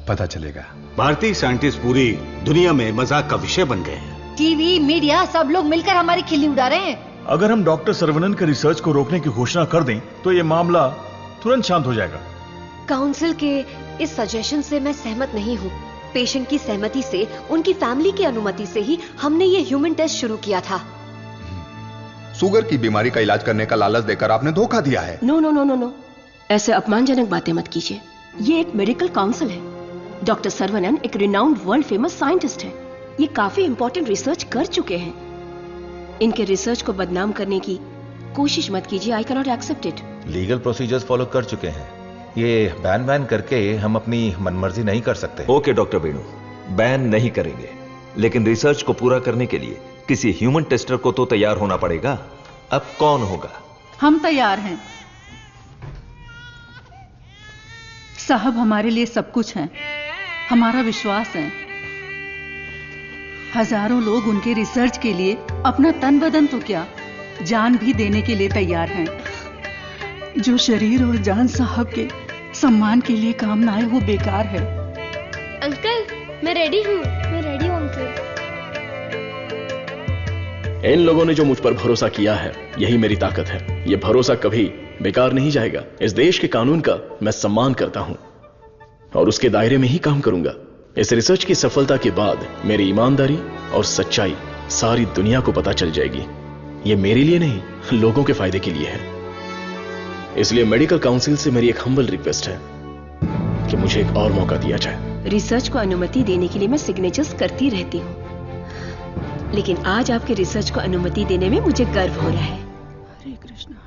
पता चलेगा। भारतीय साइंटिस्ट पूरी दुनिया में मजाक का विषय बन गए हैं। टीवी, मीडिया सब लोग मिलकर हमारी खिल्ली उड़ा रहे हैं। अगर हम डॉक्टर सरवनन के रिसर्च को रोकने की घोषणा कर दें तो ये मामला तुरंत शांत हो जाएगा। काउंसिल के इस सजेशन से मैं सहमत नहीं हूँ। पेशेंट की सहमति से, उनकी फैमिली की अनुमति से ही हमने ये ह्यूमन टेस्ट शुरू किया था। शुगर की बीमारी का इलाज करने का लालच देकर आपने धोखा दिया है। No no no no no, ऐसे अपमानजनक बातें मत कीजिए। ये एक मेडिकल काउंसिल है। डॉक्टर सरवनन एक रिनाउंड वर्ल्ड फेमस साइंटिस्ट है। ये काफी इंपॉर्टेंट रिसर्च कर चुके हैं। इनके रिसर्च को बदनाम करने की कोशिश मत कीजिए। I cannot accept it. Legal procedures follow कर चुके हैं। ये बैन करके हम अपनी मनमर्जी नहीं कर सकते। ओके डॉक्टर वेणु, बैन नहीं करेंगे, लेकिन रिसर्च को पूरा करने के लिए किसी ह्यूमन टेस्टर को तो तैयार होना पड़ेगा। अब कौन होगा? हम तैयार हैं। साहब हमारे लिए सब कुछ हैं, हमारा विश्वास है। हजारों लोग उनके रिसर्च के लिए अपना तन बदन तो क्या, जान भी देने के लिए तैयार हैं। जो शरीर और जान साहब के सम्मान के लिए काम ना आए वो बेकार है। अंकल मैं रेडी हूँ अंकल। इन लोगों ने जो मुझ पर भरोसा किया है यही मेरी ताकत है। ये भरोसा कभी बेकार नहीं जाएगा। इस देश के कानून का मैं सम्मान करता हूं और उसके दायरे में ही काम करूंगा। इस रिसर्च की सफलता के बाद मेरी ईमानदारी और सच्चाई सारी दुनिया को पता चल जाएगी। ये मेरे लिए नहीं, लोगों के फायदे के लिए है। इसलिए मेडिकल काउंसिल से मेरी एक हम्बल रिक्वेस्ट है कि मुझे एक और मौका दिया जाए। रिसर्च को अनुमति देने के लिए मैं सिग्नेचर्स करती रहती हूँ, लेकिन आज आपके रिसर्च को अनुमति देने में मुझे गर्व हो रहा है। हरे कृष्णा।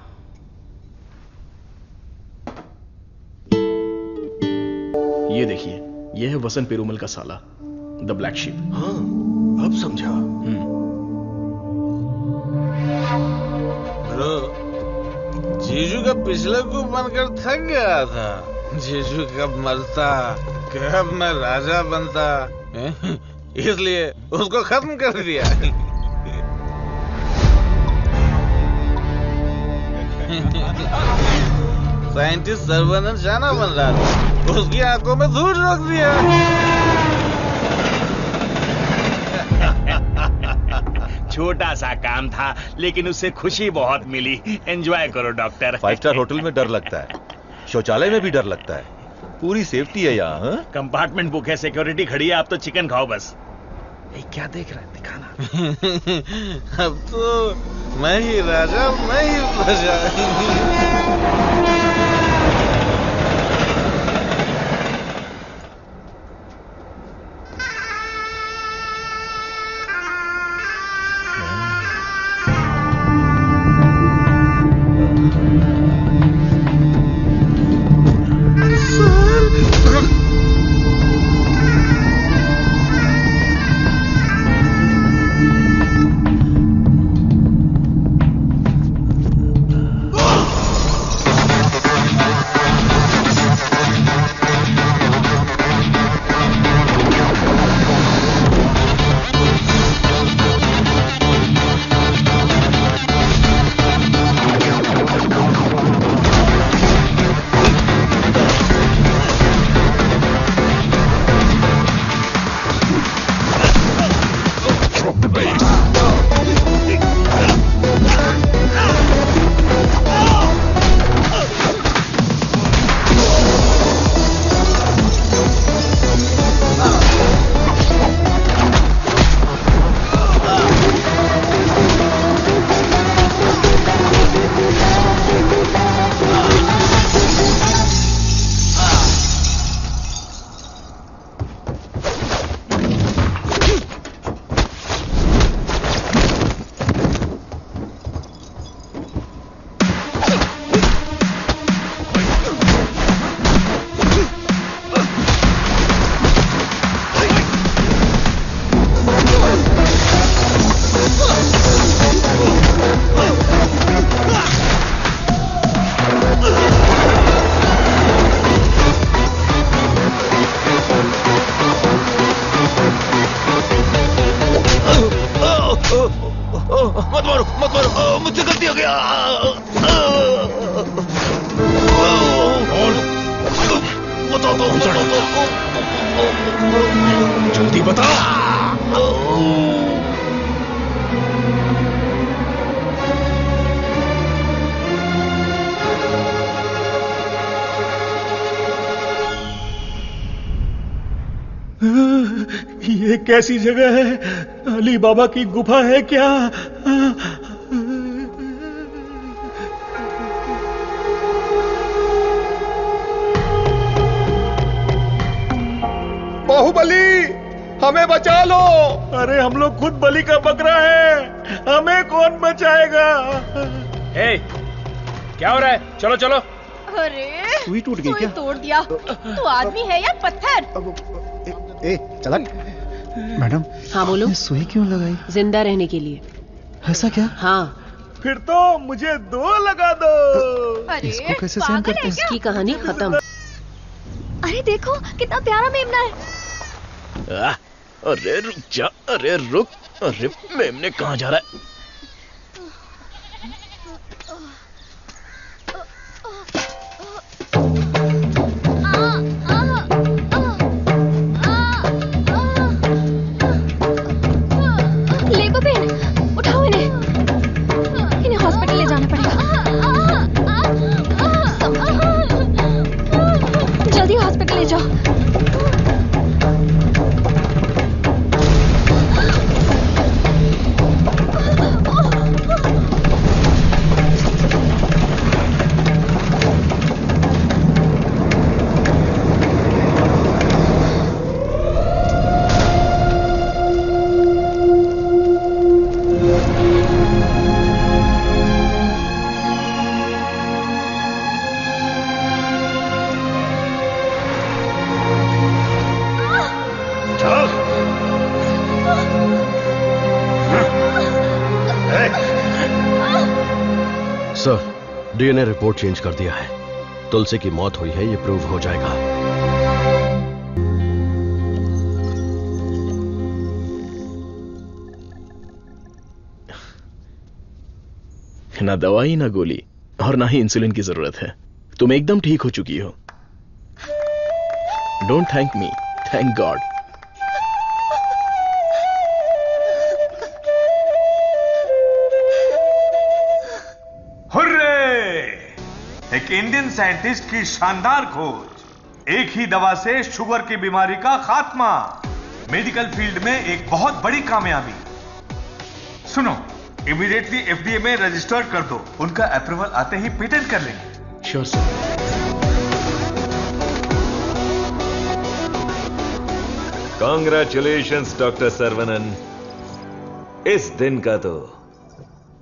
ये देखिए, ये है वसंत पेरुमल का साला, द ब्लैक शीप। हाँ, अब समझा। ब्रो, जीजू का पिछला को बनकर थक गया था। जीजू कब मरता, कब मैं राजा बनता, इसलिए उसको खत्म कर दिया। साइंटिस्ट सर्वनंद जाना बन रहा था, उसकी आंखों में धूल रख दिया। छोटा सा काम था लेकिन उससे खुशी बहुत मिली। एंजॉय करो डॉक्टर। 5 स्टार होटल में डर लगता है, शौचालय में भी डर लगता है, पूरी सेफ्टी है यहाँ। कंपार्टमेंट बुक है, सिक्योरिटी खड़ी है, आप तो चिकन खाओ बस। क्या देख रहा है, दिखाना। अब तो मैं ही राजा, मैं ही प्रजा। जल्दी बता। ये कैसी जगह है? अली बाबा की गुफा है क्या? बाहुबली, हमें बचा लो। अरे हम लोग खुद बलि का बकरा है, हमें कौन बचाएगा? क्या हो रहा है? चलो चलो। अरे सुई टूट गई क्या? तोड़ दिया। तू आदमी है या पत्थर? ए चलक। मैडम। हाँ बोलो। सुई क्यों लगाई? जिंदा रहने के लिए। ऐसा क्या? हाँ। फिर तो मुझे 2 लगा दो। अरे इसको कैसे सहन करते हैं? इसकी कहानी खत्म। अरे देखो कितना प्यारा मेमना है। अरे रुक जा, अरे रुक, अरे मेमने कहाँ जा रहा है? डीएनए रिपोर्ट चेंज कर दिया है। तुलसी की मौत हुई है, ये प्रूव हो जाएगा। ना दवाई ना गोली और ना ही इंसुलिन की जरूरत है। तुम एकदम ठीक हो चुकी हो। Don't thank me, thank God. एक इंडियन साइंटिस्ट की शानदार खोज, एक ही दवा से शुगर की बीमारी का खात्मा, मेडिकल फील्ड में एक बहुत बड़ी कामयाबी। सुनो, इमीडिएटली एफडीए में रजिस्टर्ड कर दो, उनका अप्रूवल आते ही पेटेंट कर लेंगे। Sure sir. Congratulations doctor Saravanan. इस दिन का तो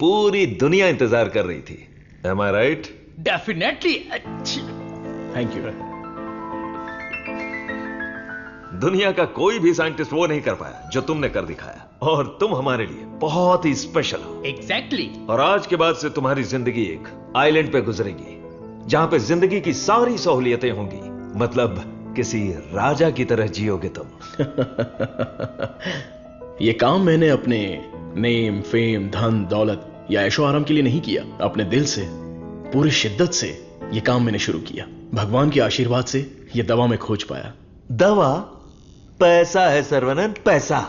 पूरी दुनिया इंतजार कर रही थी। Am I right? Definitely. Thank you. दुनिया का कोई भी साइंटिस्ट वो नहीं कर पाया जो तुमने कर दिखाया, और तुम हमारे लिए बहुत ही स्पेशल हो। एग्जैक्टली। और आज के बाद से तुम्हारी जिंदगी एक आइलैंड पे गुजरेगी, जहां पे जिंदगी की सारी सहूलियतें होंगी। मतलब किसी राजा की तरह जियोगे तुम। ये काम मैंने अपने नेम, फेम, धन, दौलत या ऐशो आराम के लिए नहीं किया। अपने दिल से, पूरी शिद्दत से ये काम मैंने शुरू किया। भगवान के आशीर्वाद से ये दवा में खोज पाया। दवा? पैसा है सर्वनन, पैसा।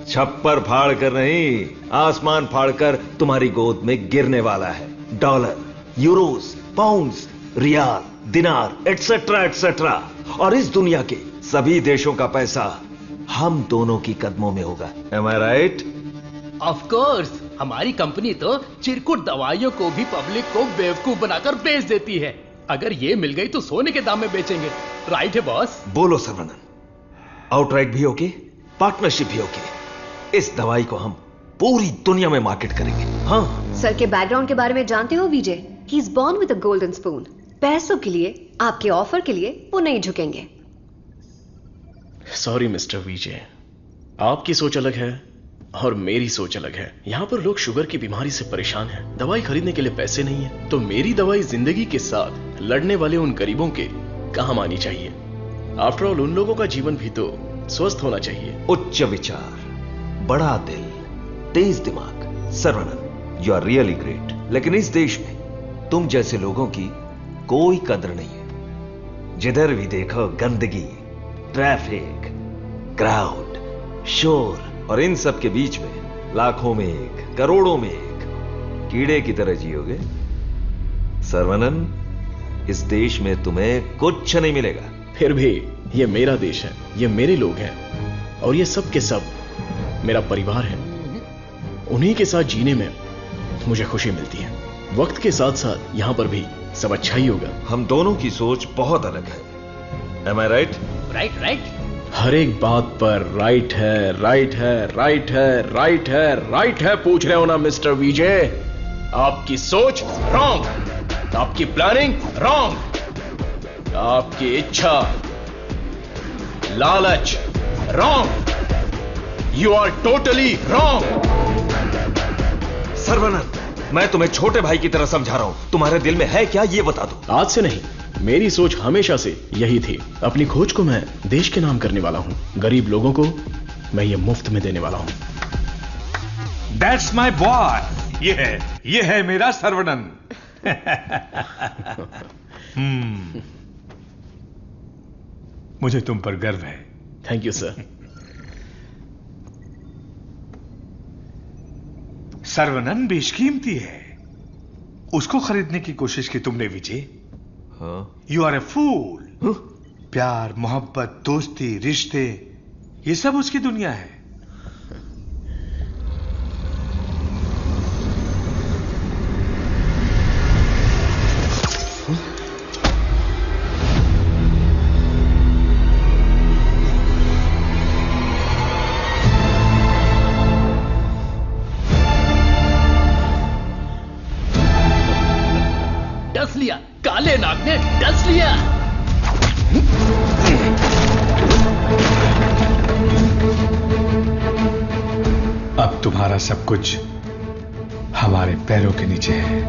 छप्पर फाड़ कर नहीं, आसमान फाड़कर तुम्हारी गोद में गिरने वाला है। डॉलर, यूरोस, पाउंड्स, रियाल, दिनार, एटसेट्रा एटसेट्रा। और इस दुनिया के सभी देशों का पैसा हम दोनों की कदमों में होगा। Am I right? Of course. हमारी कंपनी तो चिरकुट दवाइयों को भी पब्लिक को बेवकूफ बनाकर बेच देती है। अगर ये मिल गई तो सोने के दाम में बेचेंगे। राइट है बॉस? बोलो सर्वनन, आउटराइट भी ओके, पार्टनरशिप भी ओके। इस दवाई को हम पूरी दुनिया में मार्केट करेंगे। हाँ। सर के बैकग्राउंड के बारे में जानते हो Vijay? He is born with a golden spoon. पैसों के लिए, आपके ऑफर के लिए वो नहीं झुकेंगे। सॉरी मिस्टर विजय, आपकी सोच अलग है और मेरी सोच अलग है। यहां पर लोग शुगर की बीमारी से परेशान हैं, दवाई खरीदने के लिए पैसे नहीं है। तो मेरी दवाई जिंदगी के साथ लड़ने वाले उन गरीबों के काम आनी चाहिए। आफ्टर ऑल उन लोगों का जीवन भी तो स्वस्थ होना चाहिए। उच्च विचार, बड़ा दिल, तेज दिमाग। Saravanan, you are really great. लेकिन इस देश में तुम जैसे लोगों की कोई कद्र नहीं है। जिधर भी देखो गंदगी, ट्रैफिक, क्राउड, शोर, और इन सब के बीच में लाखों में एक, करोड़ों में एक कीड़े की तरह जियोगे। सर्वनन, इस देश में तुम्हें कुछ नहीं मिलेगा। फिर भी ये मेरा देश है, ये मेरे लोग हैं, और ये सब के सब मेरा परिवार है। उन्हीं के साथ जीने में मुझे खुशी मिलती है। वक्त के साथ साथ यहां पर भी सब अच्छा ही होगा। हम दोनों की सोच बहुत अलग है। Am I right? Right right. हर एक बात पर राइट है, राइट है, राइट है, राइट है, राइट है पूछ रहे हो ना मिस्टर विजय? आपकी सोच रॉन्ग, आपकी प्लानिंग रॉन्ग, आपकी इच्छा, लालच wrong. You are totally wrong. Saravanan, मैं तुम्हें छोटे भाई की तरह समझा रहा हूं। तुम्हारे दिल में है क्या, ये बता दो। आज से नहीं, मेरी सोच हमेशा से यही थी। अपनी खोज को मैं देश के नाम करने वाला हूं, गरीब लोगों को मैं ये मुफ्त में देने वाला हूं। That's my boy। ये है मेरा सर्वनन। मुझे तुम पर गर्व है। Thank you sir. सर्वनन बेशकीमती है, उसको खरीदने की कोशिश की तुमने विजय। यू आर ए फूल। प्यार, मोहब्बत, दोस्ती, रिश्ते, ये सब उसकी दुनिया है। डस लिया, काले नाग ने डस लिया। अब तुम्हारा सब कुछ हमारे पैरों के नीचे है।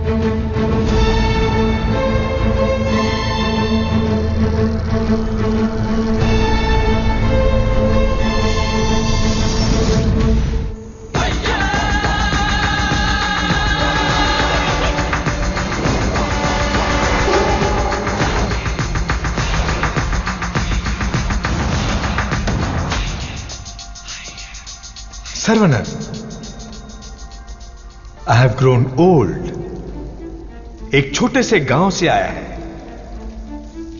Saravanan, I have grown old. एक छोटे से गांव से आया है,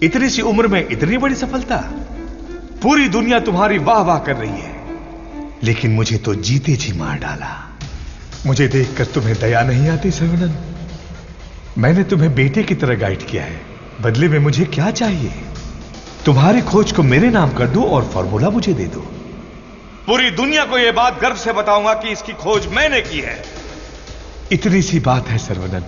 इतनी सी उम्र में इतनी बड़ी सफलता। पूरी दुनिया तुम्हारी वाह वाह कर रही है, लेकिन मुझे तो जीते जी मार डाला। मुझे देखकर तुम्हें दया नहीं आती सर्वनन? मैंने तुम्हें बेटे की तरह गाइड किया है, बदले में मुझे क्या चाहिए? तुम्हारी खोज को मेरे नाम कर दो और फॉर्मूला मुझे दे दो। पूरी दुनिया को यह बात गर्व से बताऊंगा कि इसकी खोज मैंने की है। इतनी सी बात है सर्वनन।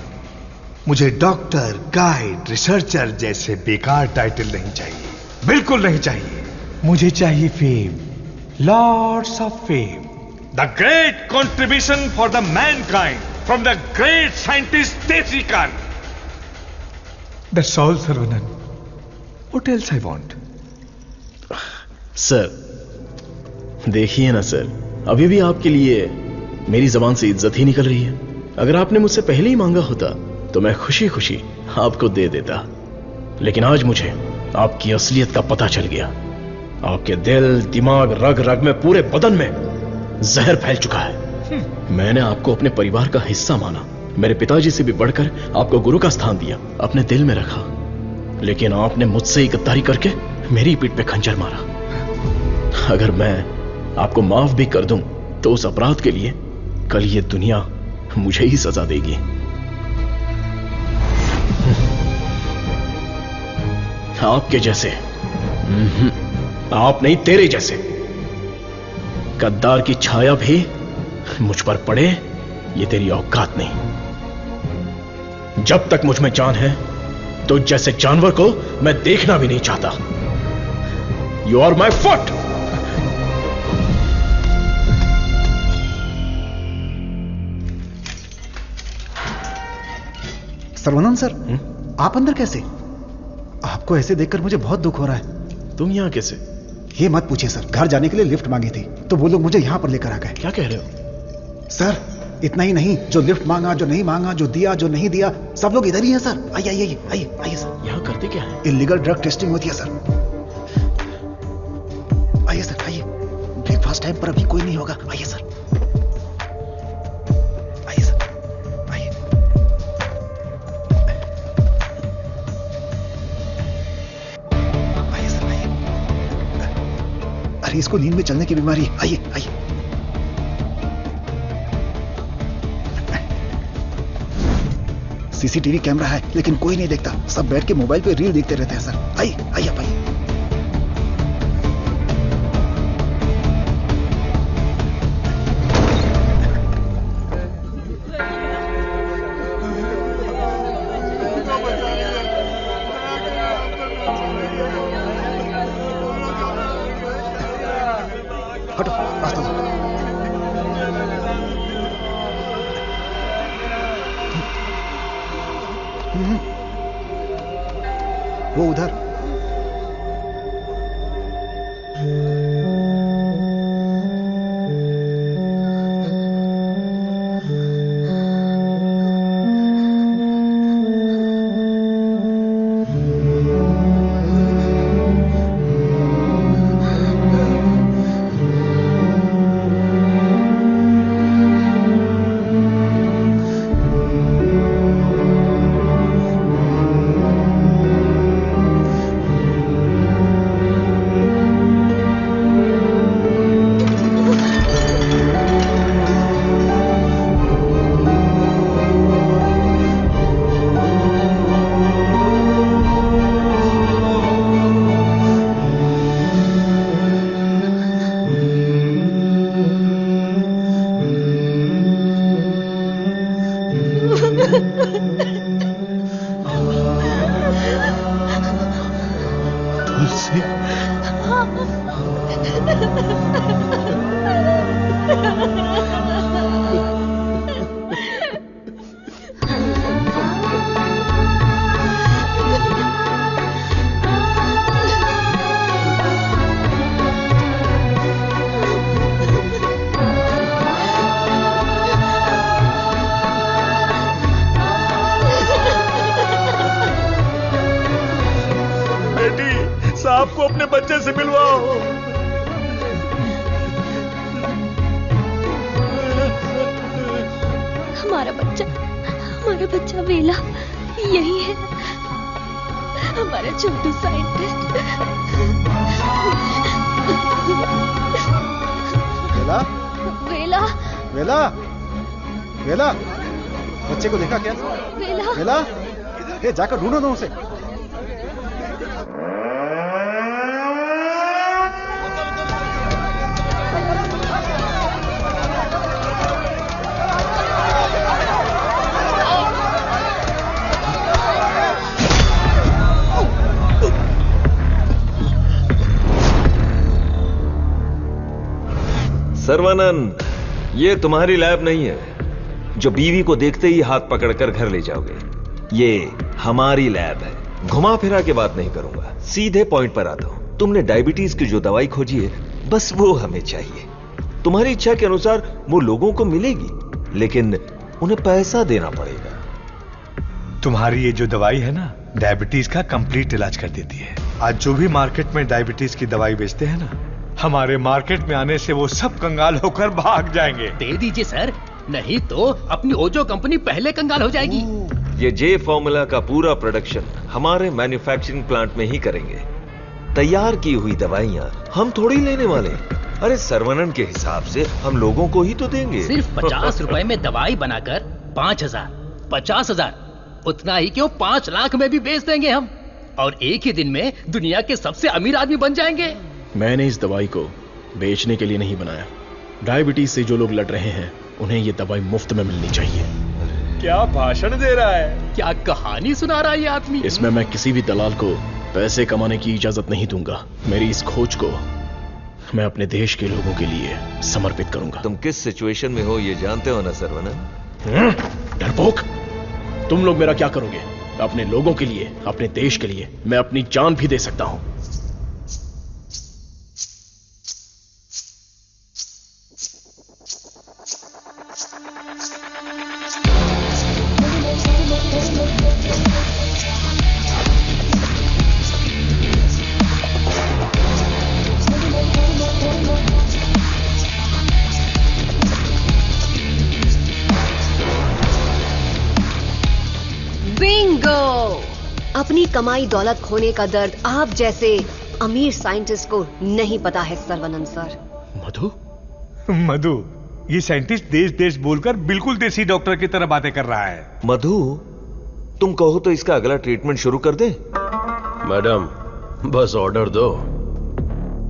मुझे डॉक्टर, गाइड, रिसर्चर जैसे बेकार टाइटल नहीं चाहिए, बिल्कुल नहीं चाहिए। मुझे चाहिए fame, lords of fame, the great contribution for the mankind from the great scientist तेसिकन। That's all Saravanan. What else I want? Sir देखिए ना सर, अभी भी आपके लिए मेरी जबान से इज्जत ही निकल रही है। अगर आपने मुझसे पहले ही मांगा होता तो मैं खुशी खुशी आपको दे देता, लेकिन आज मुझे आपकी असलियत का पता चल गया। आपके दिल, दिमाग, रग रग में, पूरे बदन में जहर फैल चुका है। मैंने आपको अपने परिवार का हिस्सा माना, मेरे पिताजी से भी बढ़कर आपको गुरु का स्थान दिया, अपने दिल में रखा, लेकिन आपने मुझसे ही गद्दारी करके मेरी पीठ पे खंजर मारा। अगर मैं आपको माफ भी कर दूं तो उस अपराध के लिए कल ये दुनिया मुझे ही सजा देगी। आपके जैसे, आप नहीं, तेरे जैसे गद्दार की छाया भी मुझ पर पड़े, ये तेरी औकात नहीं। जब तक मुझ में जान है तो जैसे जानवर को मैं देखना भी नहीं चाहता। You are my foot. Saravanan sir, आप अंदर कैसे? आपको ऐसे देखकर मुझे बहुत दुख हो रहा है। तुम यहां कैसे? ये मत पूछिए सर, घर जाने के लिए लिफ्ट मांगी थी तो वो लोग मुझे यहां पर लेकर आ गए। क्या कह रहे हो सर? इतना ही नहीं, जो लिफ्ट मांगा, जो नहीं मांगा, जो दिया, जो नहीं दिया, सब लोग इधर ही हैं सर। आइए आइए आइए आइए सर। यहां करते क्या है? इलीगल ड्रग टेस्टिंग होती है सर। आइए सर, आइए। ब्रेकफास्ट टाइम पर अभी कोई नहीं होगा। आइए सर, आइए सर, आइए। आइए सर, आइए। अरे इसको नींद में चलने की बीमारी। आइए आइए। सीसीटीवी कैमरा है लेकिन कोई नहीं देखता, सब बैठ के मोबाइल पे रील देखते रहते हैं सर। आइए आइए आप आइए। हटो, रास्ता दो। वो उधर। साहब को अपने बच्चे से मिलवाओ। हमारा बच्चा वेला यही है, हमारा छोटू साइंटिस्ट। वेला वेला वेला वेला, बच्चे को देखा क्या? वेला वेला, ये जाकर ढूंढो ना उसे। सर्वानंद, ये तुम्हारी लैब नहीं है जो बीवी को देखते ही हाथ पकड़कर घर ले जाओगे। ये हमारी लैब है। घुमा फिरा के बात नहीं करूंगा, सीधे पॉइंट पर आता हूं। तुमने डायबिटीज की जो दवाई खोजी है, बस वो हमें चाहिए। तुम्हारी इच्छा के अनुसार वो लोगों को मिलेगी, लेकिन उन्हें पैसा देना पड़ेगा। तुम्हारी ये जो दवाई है ना, डायबिटीज का कंप्लीट इलाज कर देती है। आज जो भी मार्केट में डायबिटीज की दवाई बेचते हैं ना, हमारे मार्केट में आने से वो सब कंगाल होकर भाग जाएंगे। दे दीजिए सर, नहीं तो अपनी ओजो कंपनी पहले कंगाल हो जाएगी। ये जे फॉर्मूला का पूरा प्रोडक्शन हमारे मैन्युफैक्चरिंग प्लांट में ही करेंगे। तैयार की हुई दवाइयां हम थोड़ी लेने वाले हैं। अरे सर्वनन के हिसाब से हम लोगों को ही तो देंगे। सिर्फ 50 रुपए में दवाई बनाकर 5,000, 50,000, उतना ही क्यों 5 लाख में भी बेच देंगे हम, और एक ही दिन में दुनिया के सबसे अमीर आदमी बन जाएंगे। मैंने इस दवाई को बेचने के लिए नहीं बनाया। डायबिटीज से जो लोग लड़ रहे हैं, उन्हें ये दवाई मुफ्त में मिलनी चाहिए। क्या भाषण दे रहा है, क्या कहानी सुना रहा है ये आदमी। इसमें मैं किसी भी दलाल को पैसे कमाने की इजाजत नहीं दूंगा। मेरी इस खोज को मैं अपने देश के लोगों के लिए समर्पित करूंगा। तुम किस सिचुएशन में हो ये जानते हो ना सर्वनन? डरपोक, तुम लोग मेरा क्या करोगे? अपने लोगों के लिए, अपने देश के लिए मैं अपनी जान भी दे सकता हूं। अपनी कमाई दौलत खोने का दर्द आप जैसे अमीर साइंटिस्ट को नहीं पता है सर्वनन सर। मधु, ये साइंटिस्ट देश देश बोलकर बिल्कुल देसी डॉक्टर की तरह बातें कर रहा है। मधु, तुम कहो तो इसका अगला ट्रीटमेंट शुरू कर दें? मैडम, बस ऑर्डर दो,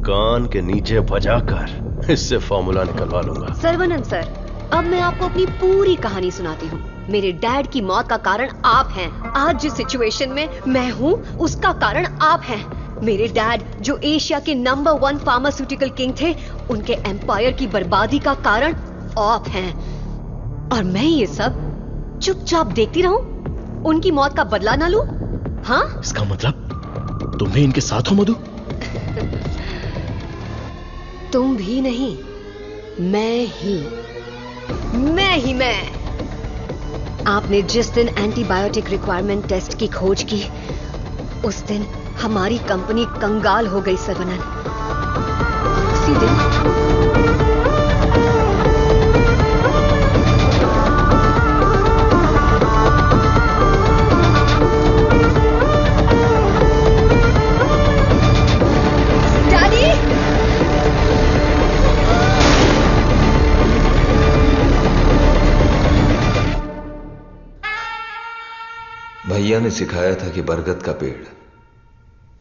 कान के नीचे बजाकर इससे फॉर्मूला निकलवा लूंगा। सर्वनन सर, अब मैं आपको अपनी पूरी कहानी सुनाती हूँ। मेरे डैड की मौत का कारण आप हैं। आज जिस सिचुएशन में मैं हूँ, उसका कारण आप हैं। मेरे डैड जो एशिया के नंबर 1 फार्मास्यूटिकल किंग थे, उनके एम्पायर की बर्बादी का कारण आप हैं। और मैं ये सब चुपचाप देखती रहूं? उनकी मौत का बदला ना लूं? हाँ? इसका मतलब तुम भी इनके साथ हो मधु? तुम भी नहीं, मैं ही। आपने जिस दिन एंटीबायोटिक रिक्वायरमेंट टेस्ट की खोज की, उस दिन हमारी कंपनी कंगाल हो गई सर्वनन। उसी दिन भैया ने सिखाया था कि बरगद का पेड़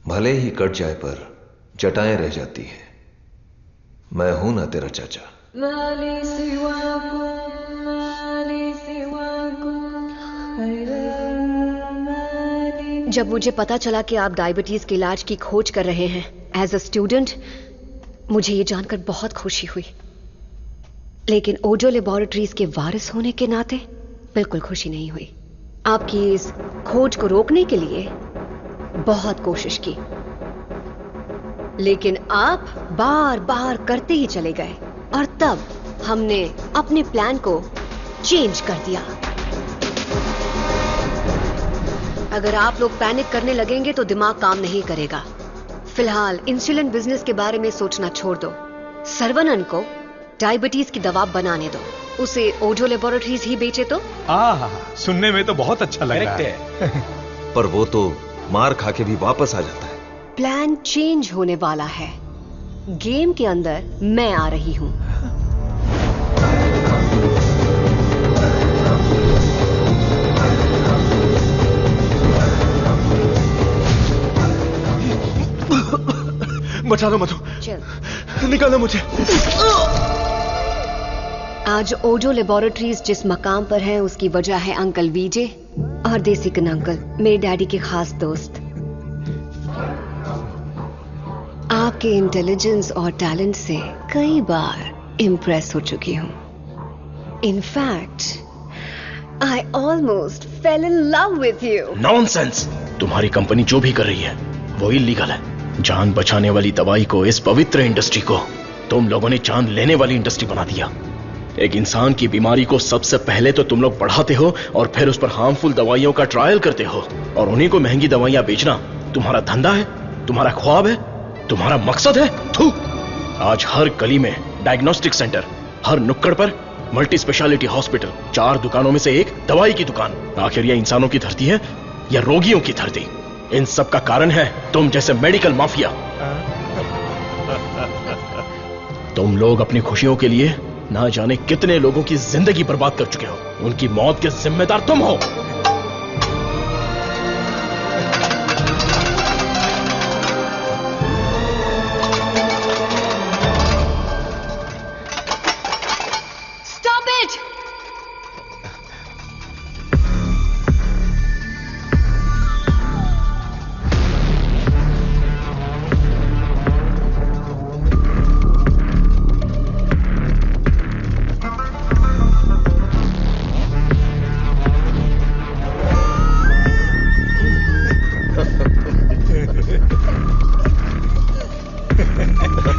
भले ही कट जाए पर जटाएं रह जाती हैं। मैं हूं ना तेरा चाचा। जब मुझे पता चला कि आप डायबिटीज के इलाज की खोज कर रहे हैं एज अ स्टूडेंट, मुझे ये जानकर बहुत खुशी हुई। लेकिन ओजो लेबोरेटरीज के वारिस होने के नाते बिल्कुल खुशी नहीं हुई। आपकी इस खोज को रोकने के लिए बहुत कोशिश की, लेकिन आप बार बार करते ही चले गए और तब हमने अपने प्लान को चेंज कर दिया। अगर आप लोग पैनिक करने लगेंगे तो दिमाग काम नहीं करेगा। फिलहाल इंसुलिन बिजनेस के बारे में सोचना छोड़ दो। सर्वनन को डायबिटीज की दवा बनाने दो, उसे ओजो लेबोरेटरीज ही बेचे तो। सुनने में तो बहुत अच्छा लग रहा है। पर वो तो मार खा के भी वापस आ जाता है। प्लान चेंज होने वाला है। गेम के अंदर मैं आ रही हूं। बचा लो मधु, निकालो मुझे। आज ओजो लेबोरेटरीज जिस मकाम पर है उसकी वजह है अंकल वीजे और देसिकन अंकल, मेरे डैडी के खास दोस्त। आपके इंटेलिजेंस और टैलेंट से कई बार इम्प्रेस हो चुकी हूं। In fact I almost fail in love with you. Nonsense! तुम्हारी कंपनी जो भी कर रही है वो इलीगल है। जान बचाने वाली दवाई को, इस पवित्र इंडस्ट्री को तुम लोगों ने जान लेने वाली इंडस्ट्री बना दिया। एक इंसान की बीमारी को सबसे पहले तो तुम लोग बढ़ाते हो और फिर उस पर हार्मफुल दवाइयों का ट्रायल करते हो, और उन्हीं को महंगी दवाइयां बेचना तुम्हारा धंधा है, तुम्हारा ख्वाब है, तुम्हारा मकसद है। थू! आज हर गली में डायग्नोस्टिक सेंटर, हर नुक्कड़ पर मल्टी स्पेशलिटी हॉस्पिटल, 4 दुकानों में से एक दवाई की दुकान। आखिर यह इंसानों की धरती है या रोगियों की धरती? इन सब का कारण है तुम जैसे मेडिकल माफिया। तुम लोग अपनी खुशियों के लिए ना जाने कितने लोगों की जिंदगी बर्बाद कर चुके हो। उनकी मौत के जिम्मेदार तुम हो। Stop it!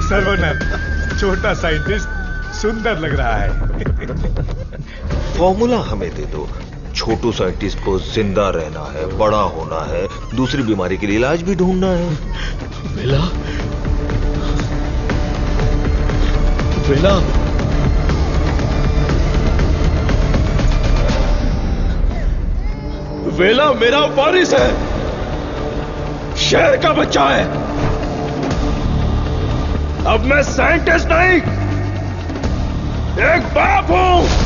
सर्वनन, छोटा साइंटिस्ट सुंदर लग रहा है। फॉर्मूला हमें दे दो। छोटू साइंटिस्ट को जिंदा रहना है, बड़ा होना है, दूसरी बीमारी के लिए इलाज भी ढूंढना है। वेला, वेला, वेला मेरा वारिस है, शेर का बच्चा है। अब मैं साइंटिस्ट नहीं, एक बाप हूं।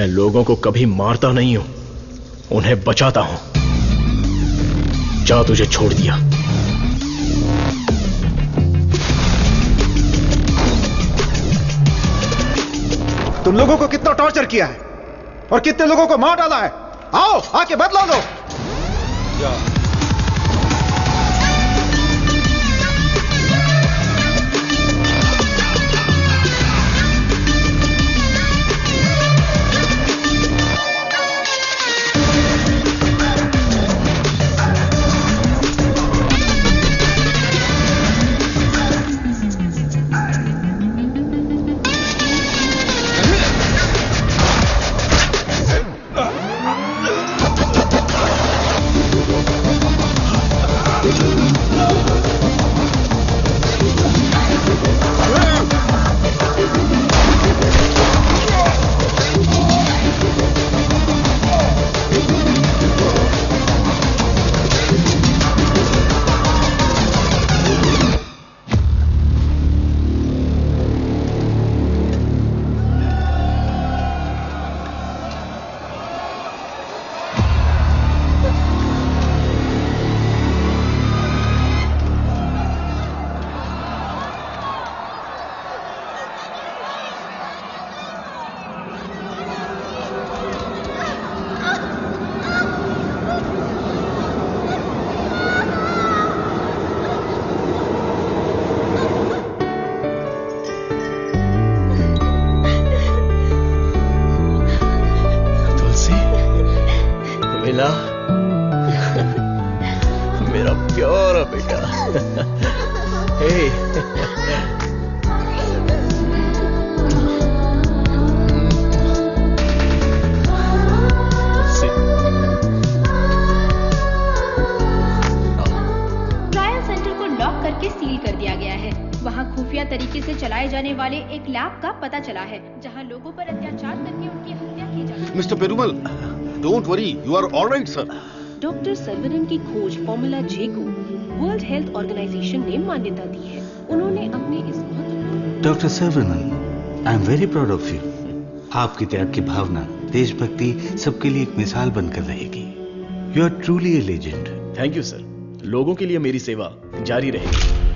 मैं लोगों को कभी मारता नहीं हूं, उन्हें बचाता हूं। जा, तुझे छोड़ दिया। तुम लोगों को कितना टॉर्चर किया है और कितने लोगों को मार डाला है। आओ आके बदला लो। मेरा प्यारा बेटा। हे ट्रायल सेंटर को लॉक करके सील कर दिया गया है। वहाँ खुफिया तरीके से चलाए जाने वाले एक लैब का पता चला है जहाँ लोगों पर अत्याचार करके उनकी हत्या की जाती है। Mister Perumal, don't worry, you are all right sir. Doctor Saravanan की खोज फॉर्मूला जे को वर्ल्ड हेल्थ ऑर्गेनाइजेशन ने मान्यता दी है। उन्होंने अपने इस doctor Saravanan, I am very proud of you. आपकी त्याग की भावना, देशभक्ति सबके लिए एक मिसाल बनकर रहेगी। You are truly a legend. Thank you sir. लोगों के लिए मेरी सेवा जारी रहेगी।